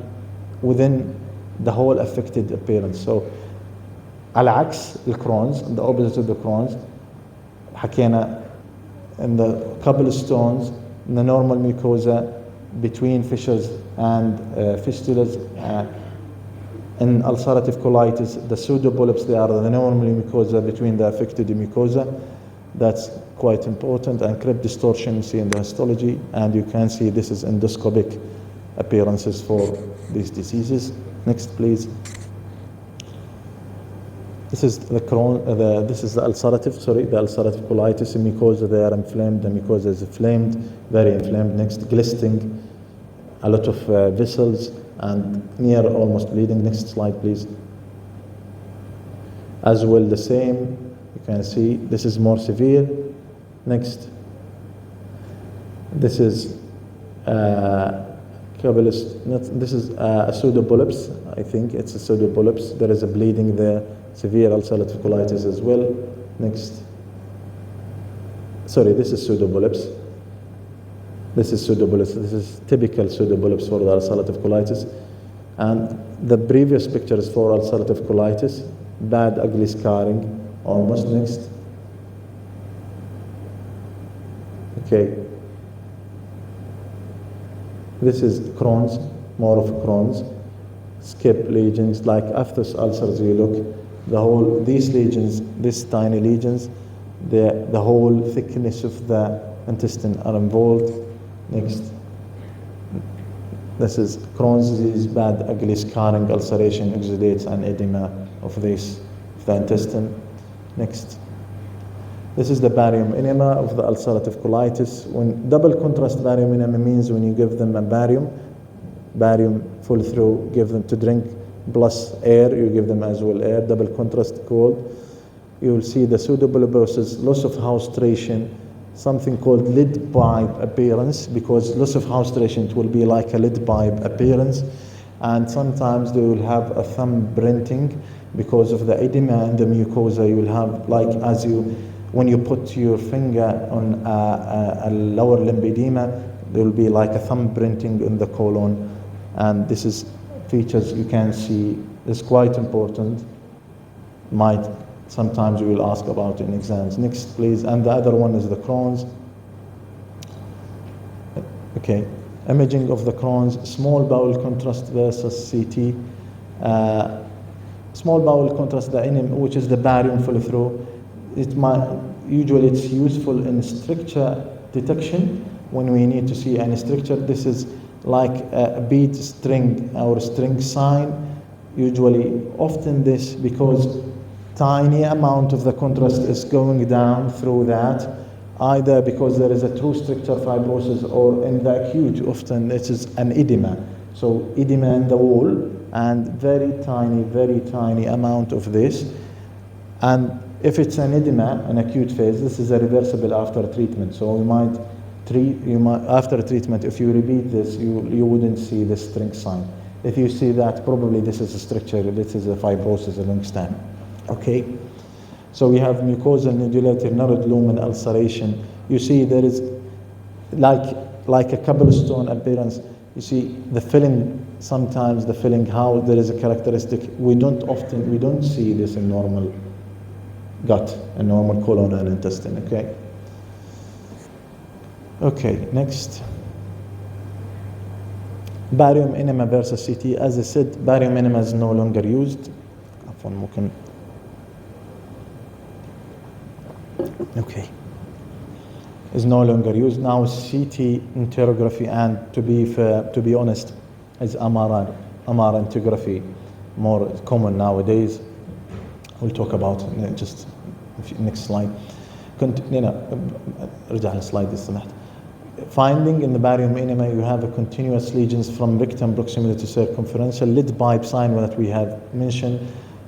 within the whole affected appearance. So, العكس الكرونز, the opposite of the Crohn's, حكينا in the cobblestones, in the normal mucosa between fissures and fistulas. In ulcerative colitis, the pseudopolyps, they are the normal mucosa between the affected mucosa. That's quite important. And crypt distortion you see in the histology, and you can see this is endoscopic appearances for these diseases. Next, please. This is the ulcerative colitis mucosa. They are inflamed. The mucosa is inflamed, very inflamed. Next, glistening, a lot of vessels and near almost bleeding. Next slide, please. As well, the same. You can see this is more severe. Next. This is this is a pseudopolyps. I think it's a pseudopolyps. There is a bleeding there. Severe ulcerative colitis as well. Next. Sorry, this is pseudopolyps. This is pseudopolyps. This is typical pseudopolyps for the ulcerative colitis. And the previous picture is for ulcerative colitis. Bad, ugly scarring. Almost. Next. Okay. This is Crohn's, more of Crohn's. Skip lesions, like aphthous ulcers, you look. These lesions, these tiny lesions, the whole thickness of the intestine are involved. Next. This is Crohn's disease, bad, ugly scarring, ulceration, exudates, and edema of the intestine. Next. This is the barium enema of the ulcerative colitis. When double contrast barium enema means when you give them a barium full through, give them to drink plus air, you give them as well air, double contrast cold. You will see the pseudopolyposis, loss of haustration, something called lid pipe appearance, because loss of haustration, it will be like a lid pipe appearance. and sometimes they will have a thumb printing because of the edema and the mucosa. You will have, like, as you, when you put your finger on a lower limb edema, there will be like a thumb printing in the colon, and this is features you can see. It's quite important. Sometimes you will ask about in exams. Next, please. And the other one is the Crohn's. Okay, imaging of the Crohn's, small bowel contrast versus CT. Small bowel contrast, which is the barium follow-through. Usually it's useful in structure detection when we need to see any structure. This is like a bead string or string sign. Usually, often this, because tiny amount of the contrast is going down through that, either because there is a true structure fibrosis, or in the acute, often it is an edema. So edema in the wall, and very tiny amount of this. And if it's an edema, an acute phase, this is a reversible after treatment. So after treatment, if you repeat this, you wouldn't see the string sign. If you see that, probably this is a structure, this is a fibrosis, a long stem. Okay? So we have mucosal nodulated narrowed lumen ulceration. You see there is like a cobblestone appearance. You see the filling, sometimes the filling, how there is a characteristic. We don't see this in normal gut, a normal colon and intestine. Okay? Okay, next. Barium enema versus CT. As I said, barium enema is no longer used. Okay. Is no longer used. Now CT enterography, and to be honest, is MR enterography more common nowadays. We'll talk about just next slide. رجع السلايد إذا سمحت. Finding in the barium enema, you have a continuous lesions from rectum proximity to circumferential, lid pipe sign that we have mentioned,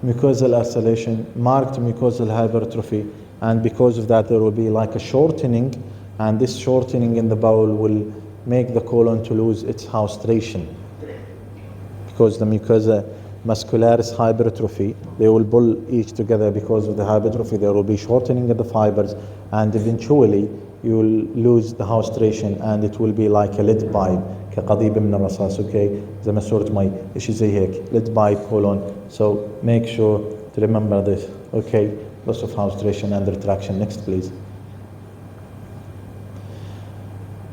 mucosal ulceration, marked mucosal hypertrophy, and because of that there will be like a shortening, and this shortening in the bowel will make the colon to lose its haustration, because the mucosa muscularis hypertrophy, they will pull each together. Because of the hypertrophy, there will be shortening of the fibers, and eventually you will lose the haustration, and it will be like a lead pipe كقضيب من الرصاص. Okay, زي ماسورة مي إشي زي هيك lead pipe colon. So make sure to remember this. Okay, loss of haustration and retraction. Next, please.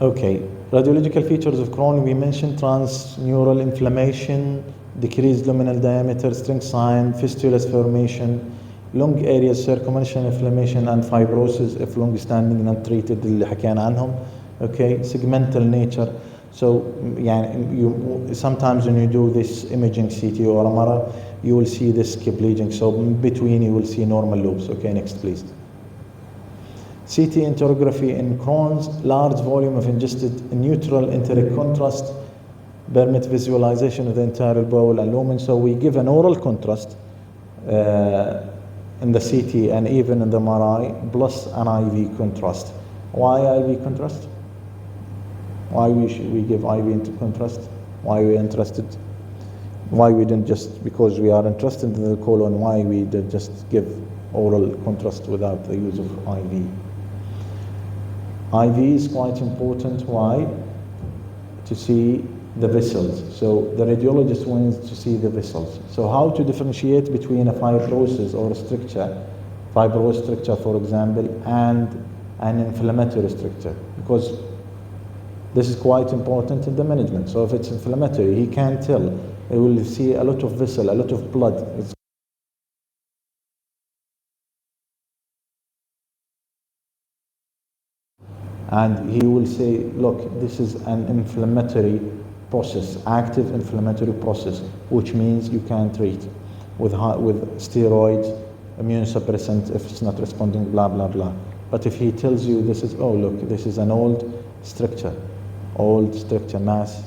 Okay, radiological features of Crohn. We mentioned transmural inflammation, decreased luminal diameter, string sign, fistulas formation, long areas circumferential inflammation, and fibrosis if long standing not treated اللي حكينا عنهم. Okay, segmental nature. So sometimes when you do this imaging CT or MRI, you will see this skip lesion. So in between you will see normal loops. Okay, next please. CT enterography in Crohn's, large volume of ingested neutral enteric contrast permit visualization of the entire bowel and lumen. So we give an oral contrast in the CT and even in the MRI, plus an IV contrast. Why IV contrast? Why should we give IV contrast? Why are we interested? Why we didn't just, because we are interested in the colon, why we did just give oral contrast without the use of IV? IV is quite important. Why? To see the vessels. So the radiologist wants to see the vessels. So how to differentiate between a fibrosis or a structure, fibrous structure for example, and an inflammatory structure? Because this is quite important in the management. So if it's inflammatory, he can't tell. He will see a lot of vessel, a lot of blood. And he will say, look, this is an inflammatory process, active inflammatory process, which means you can treat with steroids, immunosuppressant if it's not responding, blah, blah, blah. But if he tells you this is, oh, look, this is an old structure mass,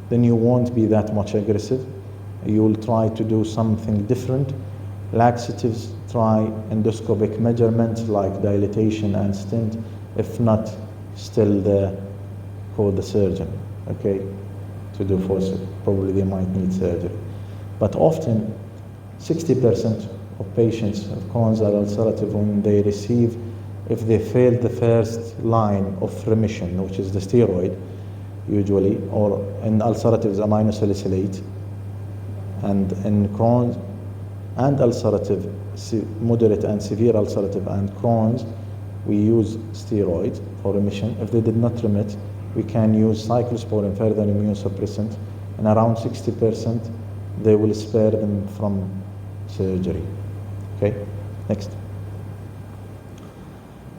then you won't be that much aggressive. You will try to do something different. Laxatives, try endoscopic measurements like dilatation and stent. If not, still call the surgeon, okay, to do forceps. Probably they might need surgery. But often, 60% of patients of Crohn's are ulcerative when they receive, if they fail the first line of remission, which is the steroid, usually, or in ulcerative is aminosalicylate, and in Crohn's and ulcerative, moderate and severe ulcerative and Crohn's, we use steroids for remission. If they did not remit, we can use cyclosporin, further immunosuppressant, and around 60% they will spare them from surgery. Okay, next.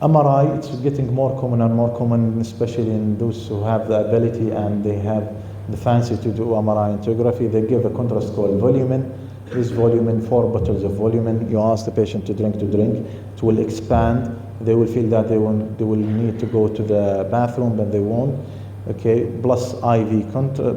MRI, it's getting more common and more common, especially in those who have the ability and they have the fancy to do MRI angiography. They give a contrast called volumin. This volumin, 4 bottles of volumin, you ask the patient to drink, it will expand. They will feel that they will need to go to the bathroom, but they won't. Okay, plus IV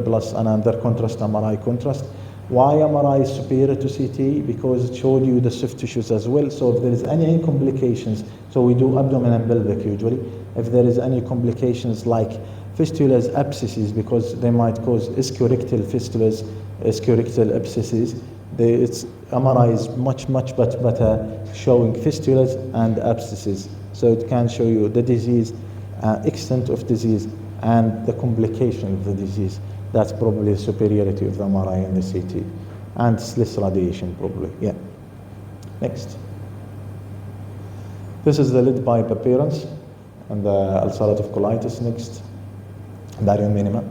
plus another contrast, MRI contrast. Why MRI is superior to CT? Because it showed you the soft tissues as well. So if there is any complications, so we do abdomen and pelvic usually. If there is any complications like fistulas, abscesses, because they might cause ischiorectal fistulas, ischiorectal abscesses, MRI is much better showing fistulas and abscesses. So it can show you the disease, extent of disease, and the complication of the disease. That's probably the superiority of the MRI and the CT. And it's less radiation probably, yeah. Next. This is the lid pipe appearance and the ulcerative colitis. Next. Barium minima.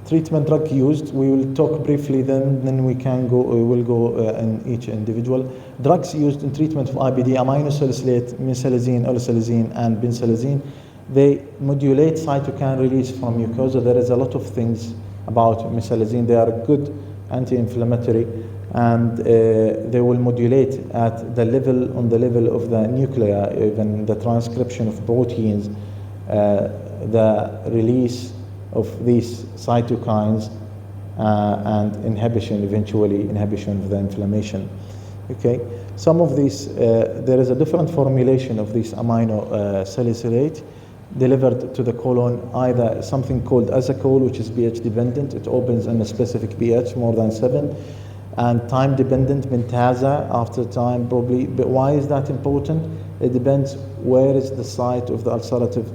Treatment drug used, we will talk briefly then we will go in each individual. Drugs used in treatment of IBD, aminosalicylate, mesalazine, olicillazine, and bensalazine. They modulate cytokine release from mucosa. There is a lot of things about mesalazine. They are good anti-inflammatory, and they will modulate at the level, on the level of the nuclear, even the transcription of proteins, the release of these cytokines, and eventually inhibition of the inflammation. Okay, some of these, there is a different formulation of this aminosalicylate delivered to the colon, either something called azacol, which is pH dependent. It opens in a specific pH, more than 7, and time dependent, Mintaza, after time probably. But why is that important? It depends where is the site of the ulcerative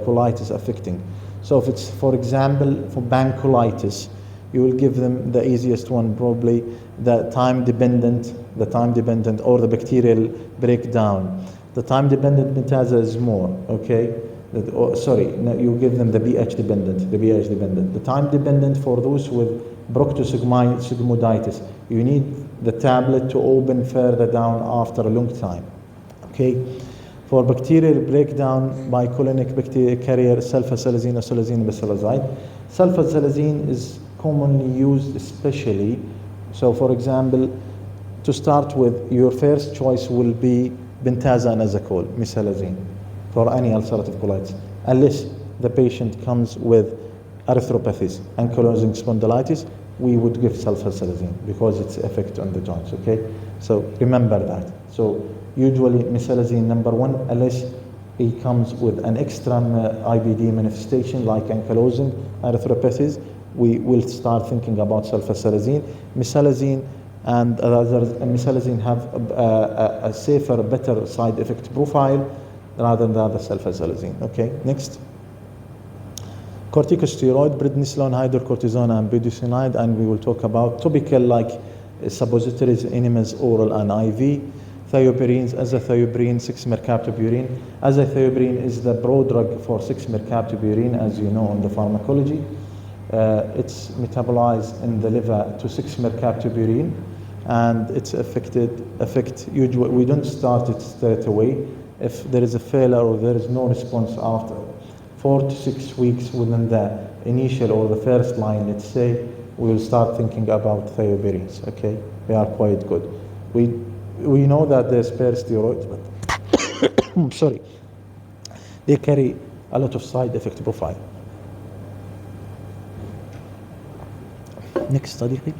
colitis affecting. So if it's, for example, for pancolitis, you will give them the easiest one, probably the time dependent, or the bacterial breakdown. The time dependent Mintaza is more, okay? You give them the pH dependent, The time dependent for those with proctosigmoiditis, you need the tablet to open further down after a long time, okay? For bacterial breakdown by colonic bacteria carrier, sulfasalazine, osalazine, bisalazide. Sulfasalazine is commonly used especially, so for example, to start with, your first choice will be Mintaza and azacol, mesalazine, for any ulcerative colitis, unless the patient comes with arthropathies, ankylosing spondylitis, we would give sulfasalazine because its effect on the joints, okay? So remember that. So usually mesalazine number 1, unless he comes with an extra IBD manifestation like ankylosing arthropathies, we will start thinking about sulfasalazine. Mesalazine and others, mesalazine have a safer, better side effect profile rather than the other sulfasalazine. Okay, next. Corticosteroid, prednisolone, hydrocortisone, and budesonide, and we will talk about topical like suppositories, enemas, oral, and IV. Thioperines, azathioprine, 6-mercaptopurine. Azathioprine is the prodrug for 6-mercaptopurine, as you know in the pharmacology. It's metabolized in the liver to 6-mercaptopurine, and it's usually, we don't start it straight away. If there is a failure or there is no response after 4 to 6 weeks within the initial or the first line, let's say, we will start thinking about thioperines, okay? They are quite good. We know that they spare steroids, but sorry, they carry a lot of side effect profile. Next study, please.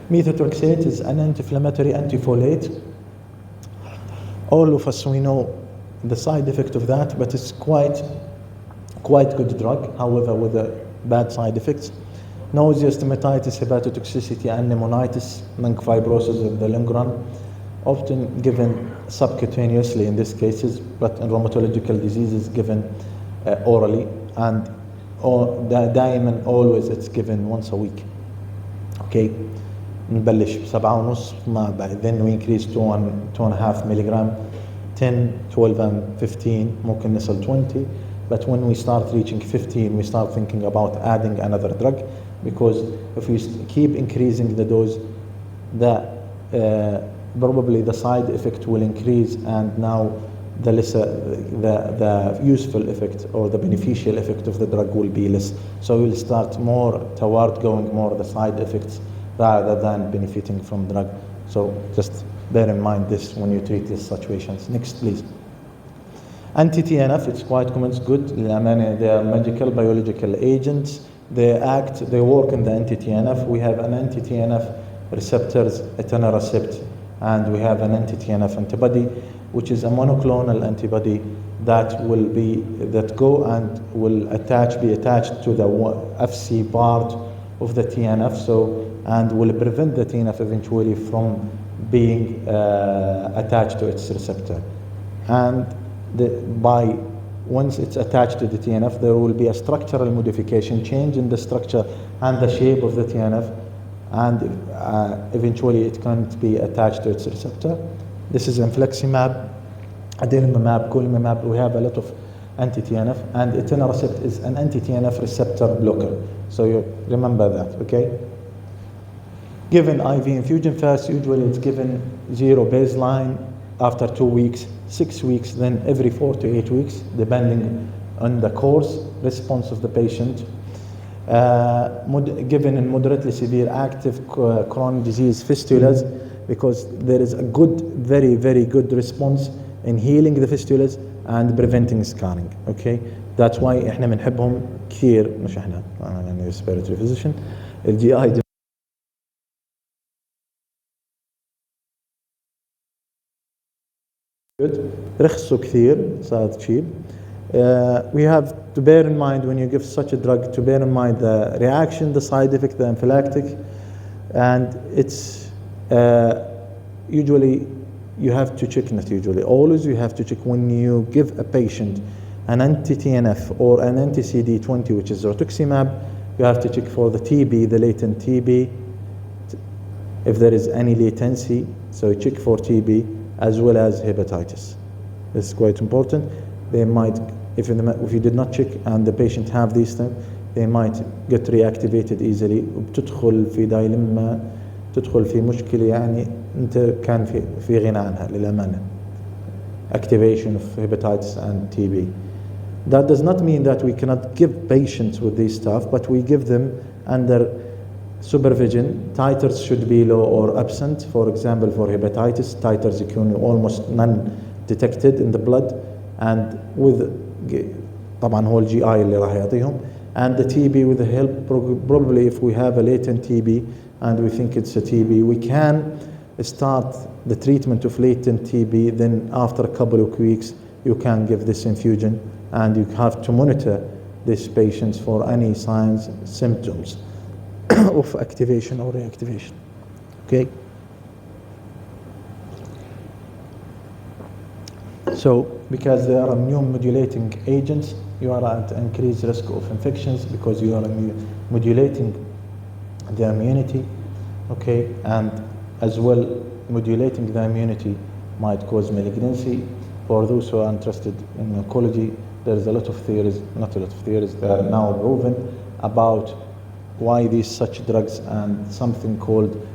Methotrexate is an anti-inflammatory antifolate. All of us, we know the side effect of that, but it's quite good drug. However, with a bad side effects. Nausea, stomatitis, hepatotoxicity, and pneumonitis, lung fibrosis in the long run, often given subcutaneously in these cases, but in rheumatological diseases given orally, and دائما always it's given once a week. Okay, نبلش ب7.5 then we increase to 2.5 milligram, 10, 12 and 15, ممكن نصل 20, but when we start reaching 15 we start thinking about adding another drug, because if we keep increasing the dose, probably the side effect will increase, and now the useful effect or the beneficial effect of the drug will be less. So we'll start more toward going more the side effects rather than benefiting from drug. So just bear in mind this when you treat these situations. Next, please. Anti-TNF, it's quite common, it's good. They are medical, biological agents. They work in the anti-TNF. We have an anti-TNF receptors, etanercept, and we have an anti-TNF antibody, which is a monoclonal antibody that go and will be attached to the FC part of the TNF, and will prevent the TNF eventually from being attached to its receptor. And once it's attached to the TNF, there will be a structural modification, change in the structure and the shape of the TNF, and eventually it can't be attached to its receptor. This is infliximab, adalimumab, golimumab. We have a lot of anti-TNF, and etanercept is an anti-TNF receptor blocker. So you remember that, okay? Given IV infusion first, usually it's given 0 baseline, after 2 weeks, 6 weeks, then every 4 to 8 weeks, depending on the course response of the patient. Given in moderately severe active chronic disease fistulas, because there is a very, very good response in healing the fistulas and preventing scarring. Okay, that's why احنا بنحبهم كثير، مش احنا، انا يعني respiratory physician، الجي اي good، رخصوا كثير، صارت cheap. We have to bear in mind when you give such a drug, to bear in mind the reaction, the side effect, the anaphylactic, and it's usually you have to check, not usually, always you have to check when you give a patient an anti-TNF or an anti-CD20, which is rituximab, you have to check for the TB, the latent TB, if there is any latency, so check for TB as well as hepatitis. This is quite important. They might, if you did not check and the patient have these things, they might get reactivated easily. وبتدخل في دايلما، تدخل في مشكلة يعني أنت كان في غنى عنها للأمانة. Activation of hepatitis and TB. That does not mean that we cannot give patients with this stuff, but we give them under supervision. Titers should be low or absent. For example, for hepatitis, titers can almost none detected in the blood, and with طبعا هو الجي اي اللي راح يعطيهم, and the TB with the help, probably if we have a latent TB and we think it's a TB, we can start the treatment of latent TB, then after a couple of weeks you can give this infusion, and you have to monitor these patients for any signs, symptoms of activation or reactivation. Okay. So, because they are immune modulating agents, you are at increased risk of infections because you are modulating the immunity, okay, and as well modulating the immunity might cause malignancy. For those who are interested in oncology, there is a lot of theories, not a lot of theories, that are now proven about why these such drugs and something called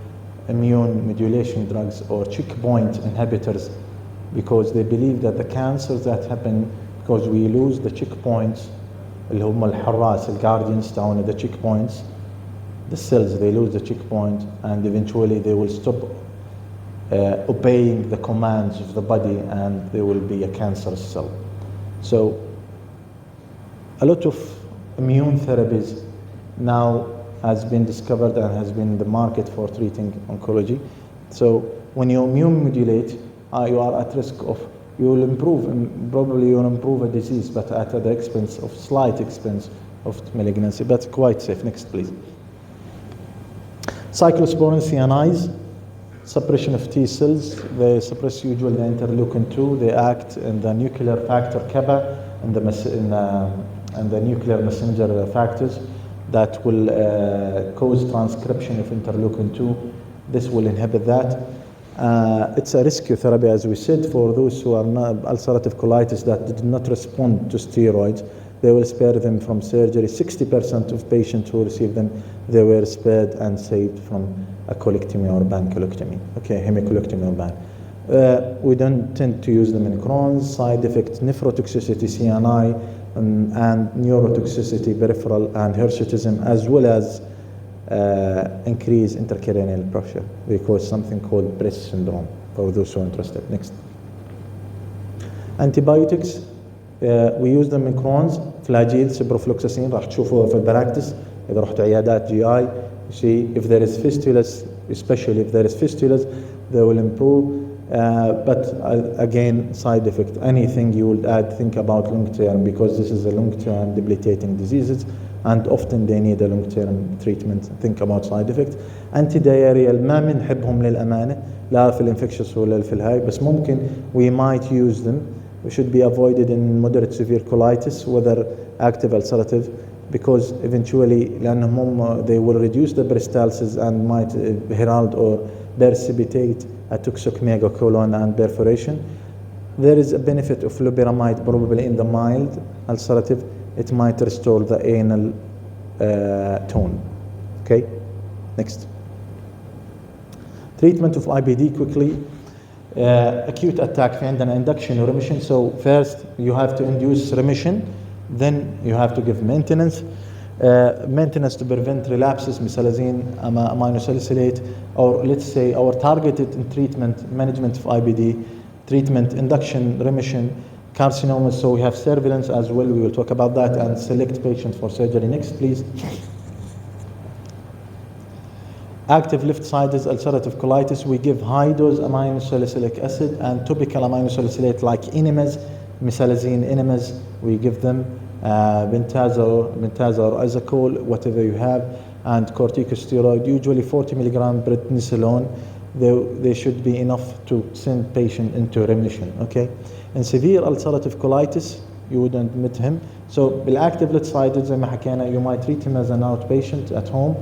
immune modulation drugs or checkpoint inhibitors, because they believe that the cancers that happen because we lose the checkpoints, اللي هم الحراس, the guardians down at the checkpoints, the cells, they lose the checkpoint and eventually they will stop obeying the commands of the body and there will be a cancerous cell. So a lot of immune therapies now has been discovered and has been in the market for treating oncology. So when you immune modulate, you are at risk of, you will improve, probably you will improve a disease, but at the expense of, slight expense of malignancy, but quite safe. Next, please. Cyclosporin CNIs, suppression of T cells. They suppress usually the interleukin-2. They act in the nuclear factor kappa and the nuclear messenger factors that will cause transcription of interleukin-2. This will inhibit that. It's a rescue therapy, as we said, for those who are not ulcerative colitis that did not respond to steroids. They will spare them from surgery. 60% of patients who receive them, they were spared and saved from a colectomy or bancolectomy. Okay, hemicolectomy or ban. We don't tend to use them in Crohn's. Side effects: nephrotoxicity, CNI, and neurotoxicity, peripheral, and hirsutism, as well as increase intracranial pressure. They cause something called Brest syndrome, for those who are interested. Next. Antibiotics. We use them in Crohn's. Flagyl, ciprofloxacin, راح تشوفوها في البراكتس إذا رحت عيادات GI. You see, if there is fistulas, especially if there is fistulas, they will improve. But again, side effect. Anything you will add, think about long term, because this is a long term debilitating diseases, and often they need a long term treatment. Think about side effects. Anti-diarrheal ما بنحبهم للأمانة لا في الانفكشس ولا في الهاي, بس ممكن we might use them. We should be avoided in moderate severe colitis, whether active ulcerative, because eventually they will reduce the peristalsis and might herald or precipitate a toxic megacolon and perforation. There is a benefit of loperamide probably in the mild ulcerative. It might restore the anal tone. Okay, next. Treatment of IBD quickly. Acute attack, في عندنا induction or remission. So first you have to induce remission, then you have to give maintenance. Maintenance to prevent relapses, mesalazine, aminosalicylate, or let's say our targeted in treatment, management of IBD, treatment, induction, remission, carcinomas. So we have surveillance as well. We will talk about that, and select patients for surgery. Next, please. Active left-sided ulcerative colitis, we give high-dose aminosalicylic acid and topical aminosalicylate like enemas, mesalazine enemas. We give them bentazole or azacol, whatever you have, and corticosteroid, usually 40 milligram prednisolone. They should be enough to send patient into remission. Okay. In severe ulcerative colitis, you would admit him. So بالactive left-sided زي ما حكينا, you might treat him as an outpatient at home.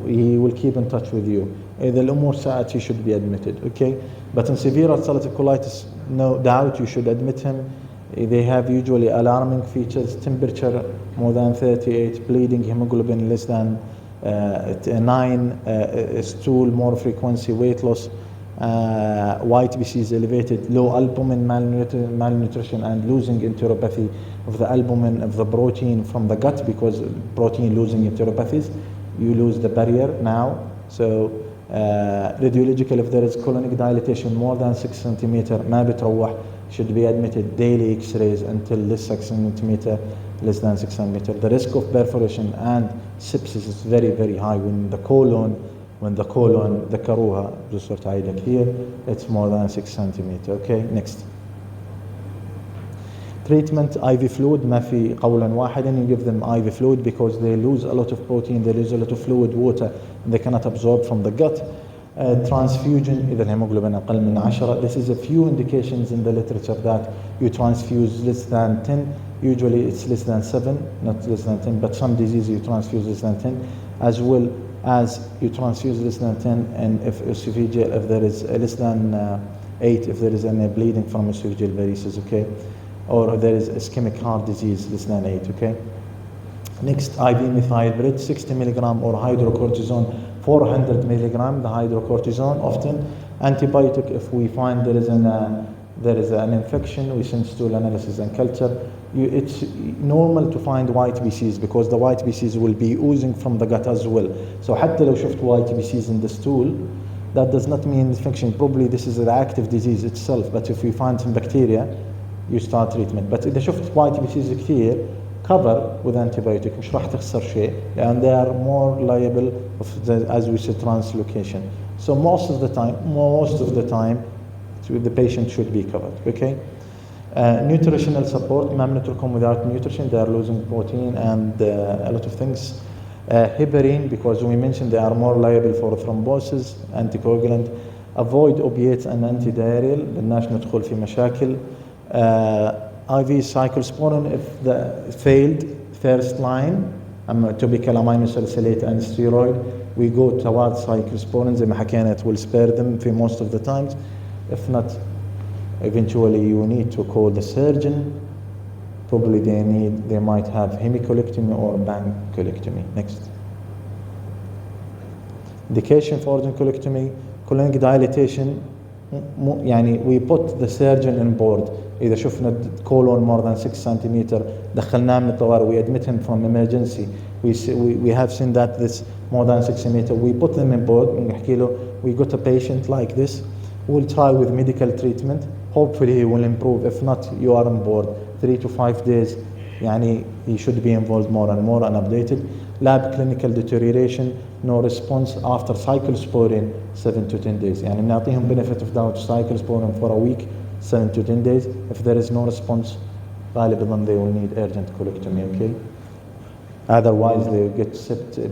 He will keep in touch with you. إذا الأمور ساءت, he should be admitted. Okay, but in severe ulcerative colitis, no doubt you should admit him. They have usually alarming features: temperature more than 38, bleeding, hemoglobin less than 9, stool more frequency, weight loss, white BCs elevated, low albumin, malnutrition, and losing enteropathy of the albumin of the protein from the gut, because protein losing enteropathies. You lose the barrier now. So radiological, if there is colonic dilatation more than 6 centimeter, ما بتروح, should be admitted. Daily X-rays until less 6 centimeter, less than 6 centimeter. The risk of perforation and sepsis is very, very high when the colon ذكروها بصورة عيدك here, it's more than 6 centimeter. Okay, next. Treatment, IV fluid, ما في قولا واحدا. You give them IV fluid because they lose a lot of protein, they lose a lot of fluid, water, and they cannot absorb from the gut. Transfusion, إذا الهيموغلوبين أقل من 10. This is a few indications in the literature that you transfuse less than 10. Usually it's less than 7, not less than 10, but some diseases you transfuse less than 10, as well as you transfuse less than 10, and if esophageal, if there is less than 8, if there is any bleeding from esophageal varices. Okay. Or there is ischemic heart disease less than 8, okay? Next, IV methylbride, 60 milligram, or hydrocortisone, 400 milligram, the hydrocortisone. Often antibiotic, if we find there is an infection, we send stool analysis and culture. It's normal to find white BCs because the white BCs will be oozing from the gut as well. So حتى لو شفت white BCs in the stool, that does not mean infection. Probably this is the active disease itself, but if we find some bacteria, you start treatment. But إذا شفت white BCs كثير, cover with antibiotic, مش راح تخسر شيء, and they are more liable of the, as we say, translocation. So most of the time, the patient should be covered. Okay. Nutritional support, mamnotrocom without nutrition, they are losing protein and a lot of things. Heparin, because we mentioned they are more liable for thrombosis, anticoagulant. Avoid opiates and antidiarrheal, بدناش ندخل في مشاكل. IV cyclosporin if the failed first line, topical aminosalicylate and steroid, we go towards cyclosporin زي ما حكينا, it will spare them for most of the times. If not, eventually you need to call the surgeon. Probably they might have hemicolectomy or bancolectomy. Next. Indication for organ colectomy, colonic dilatation, يعني we put the surgeon on board. إذا شفنا colon more than 6 centimeter دخلناه من الطوارئ, we admit him from emergency. We have seen that this more than 6 centimeter, we put them on board. ونحكي له we got a patient like this, we'll try with medical treatment, hopefully he will improve. If not, you are on board 3 to 5 days. يعني he should be involved more and more and updated. Lab clinical deterioration, no response after cyclosporin 7 to 10 days. يعني بنعطيهم benefit of doubt cyclosporin for a week, 7 to 10 days. If there is no response, غالبا they will need urgent colectomy. Okay. Otherwise they will get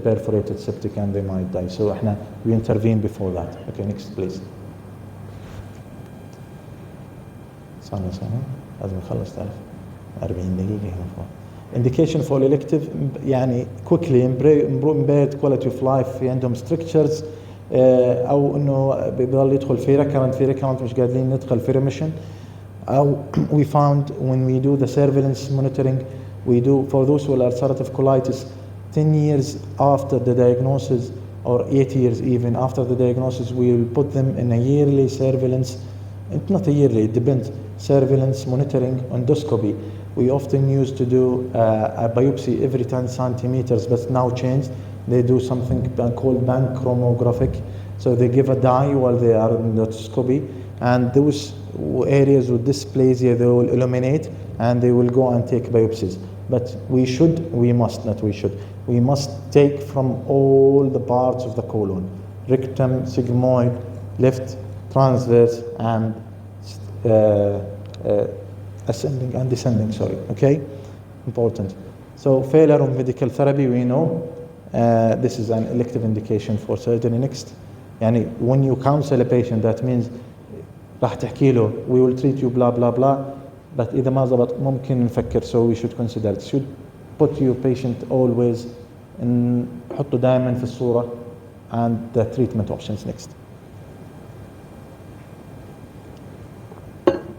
perforated septic and they might die. So احنا we intervene before that. Okay, next please. ثانية لازم نخلص تعرف 40 دقيقة هنا فوق. Indication for elective, يعني quickly impaired quality of life, في عندهم strictures, أو إنه بيضل يدخل في recurrent مش قادرين ندخل في remission. أو we found when we do the surveillance monitoring, we do for those with ulcerative colitis 10 years after the diagnosis or 8 years even after the diagnosis, we will put them in a yearly surveillance. It's not a yearly, it depends. Surveillance monitoring endoscopy. We often used to do a biopsy every 10 centimeters, but now changed. They do something called banchromographic. So they give a dye while they are in endoscopy, and those areas with dysplasia, they will illuminate, and they will go and take biopsies. But we must take from all the parts of the colon, rectum, sigmoid, left, transverse, and ascending and descending, okay? Important. So failure of medical therapy, we know this is an elective indication for surgery. Next, يعني when you counsel a patient, that means راح تحكي له we will treat you blah blah blah, but إذا ما زبط ممكن نفكر. So we should consider it. Should put your patient always حطه دائما في الصورة and the treatment options. Next.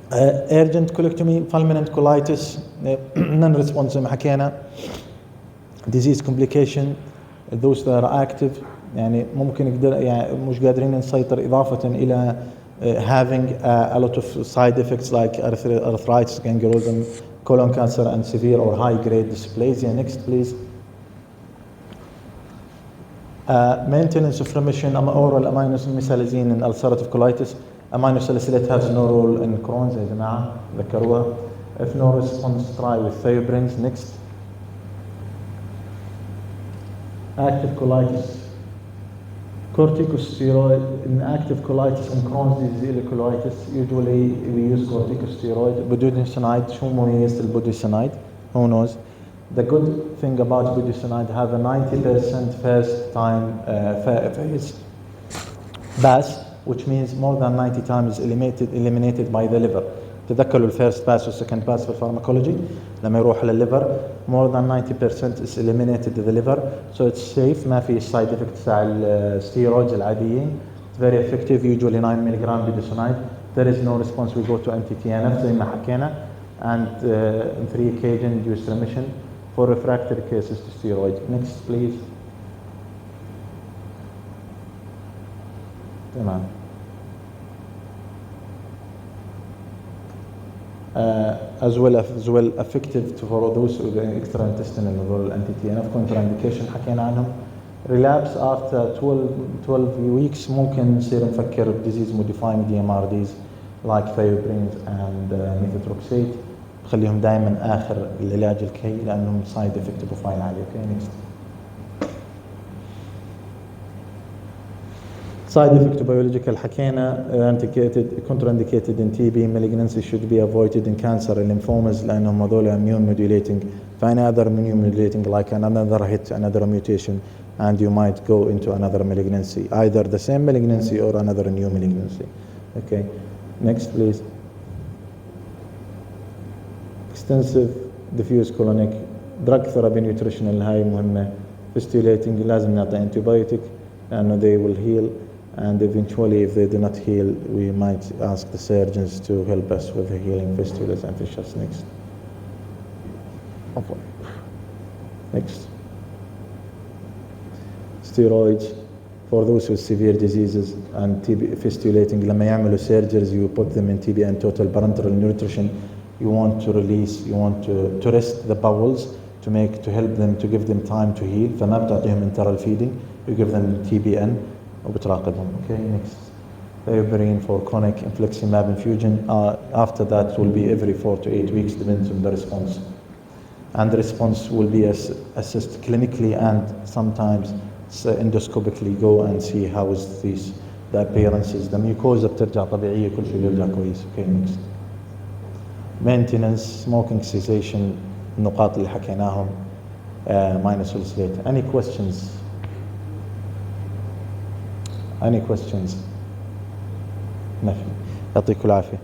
Urgent colectomy, fulminant colitis, non-response زي ما حكينا, disease complication, those that are active, يعني ممكن يعني مش قادرين نسيطر, إضافة إلى having a lot of side effects like arthritis, gangrene, colon cancer, and severe or high-grade dysplasia. Next, please. Maintenance of remission, oral aminosalicylate in ulcerative colitis. Aminosalicylate has no role in Crohn's, يا جماعة ذكروها. If no response, try with thiobrins. Next. Active colitis. Corticosteroid in active colitis and Crohn's disease colitis. Usually we use corticosteroid. Budesonide. شو مميز البوديسونide? Who knows? The good thing about budesonide have a 90% first time phase pass, which means more than 90 times eliminated by the liver. تذكروا الفيرست باس والسكند باس في الفارماكولوجي لما يروح للليفر more than 90% is eliminated to the liver, so it's safe. ما في side effects تاع الستيرويدز العاديين. It's very effective, usually 9 mg budesonide. There is no response, we go to anti-TNF زي ما حكينا, and in 3 occasions induced remission for refractory cases to steroid. Next please. تمام. As well effective for those with the extraintestinal or anti-TNF contraindication حكينا عنهم. Relapse after 12 weeks ممكن نصير نفكر disease modifying DMRDs like thiobrins and methotrexate. خليهم دائما آخر العلاج الكي لأنهم side effect بروفايل عالي. Okay, next. Side effect biological حكينا indicated contraindicated in TB malignancy should be avoided in cancer and lymphomas لأنهم هذول immune modulating فأني other immune modulating like another hit another mutation and you might go into another malignancy either the same malignancy or another new malignancy. Okay, next please. Extensive diffuse colonic drug therapy nutritional هاي مهمة. Fistulating لازم نعطي antibiotic لأنه they will heal and eventually if they do not heal we might ask the surgeons to help us with the healing fistulas and fissures. Next. Steroids for those with severe diseases and TB fistulating لما يعملوا surgeries you put them in TB and total parenteral nutrition. You want to release, you want to rest the bowels to help them, to give them time to heal. فما بتعطيهم enteral feeding, you give them TBN وبتراقبهم. Okay, next. Ibuprofen for chronic infliximab infusion. After that will be every 4 to 8 weeks, depends on the response. And the response will be assessed clinically and sometimes endoscopically. Go and see how is this, the appearances. The mucosa بترجع طبيعية كل شيء بيرجع كويس. Okay, next. Maintenance, smoking cessation, النقاط اللي حكيناهم minus ulcerate. Any questions? Any questions? ما في. يعطيكم العافية.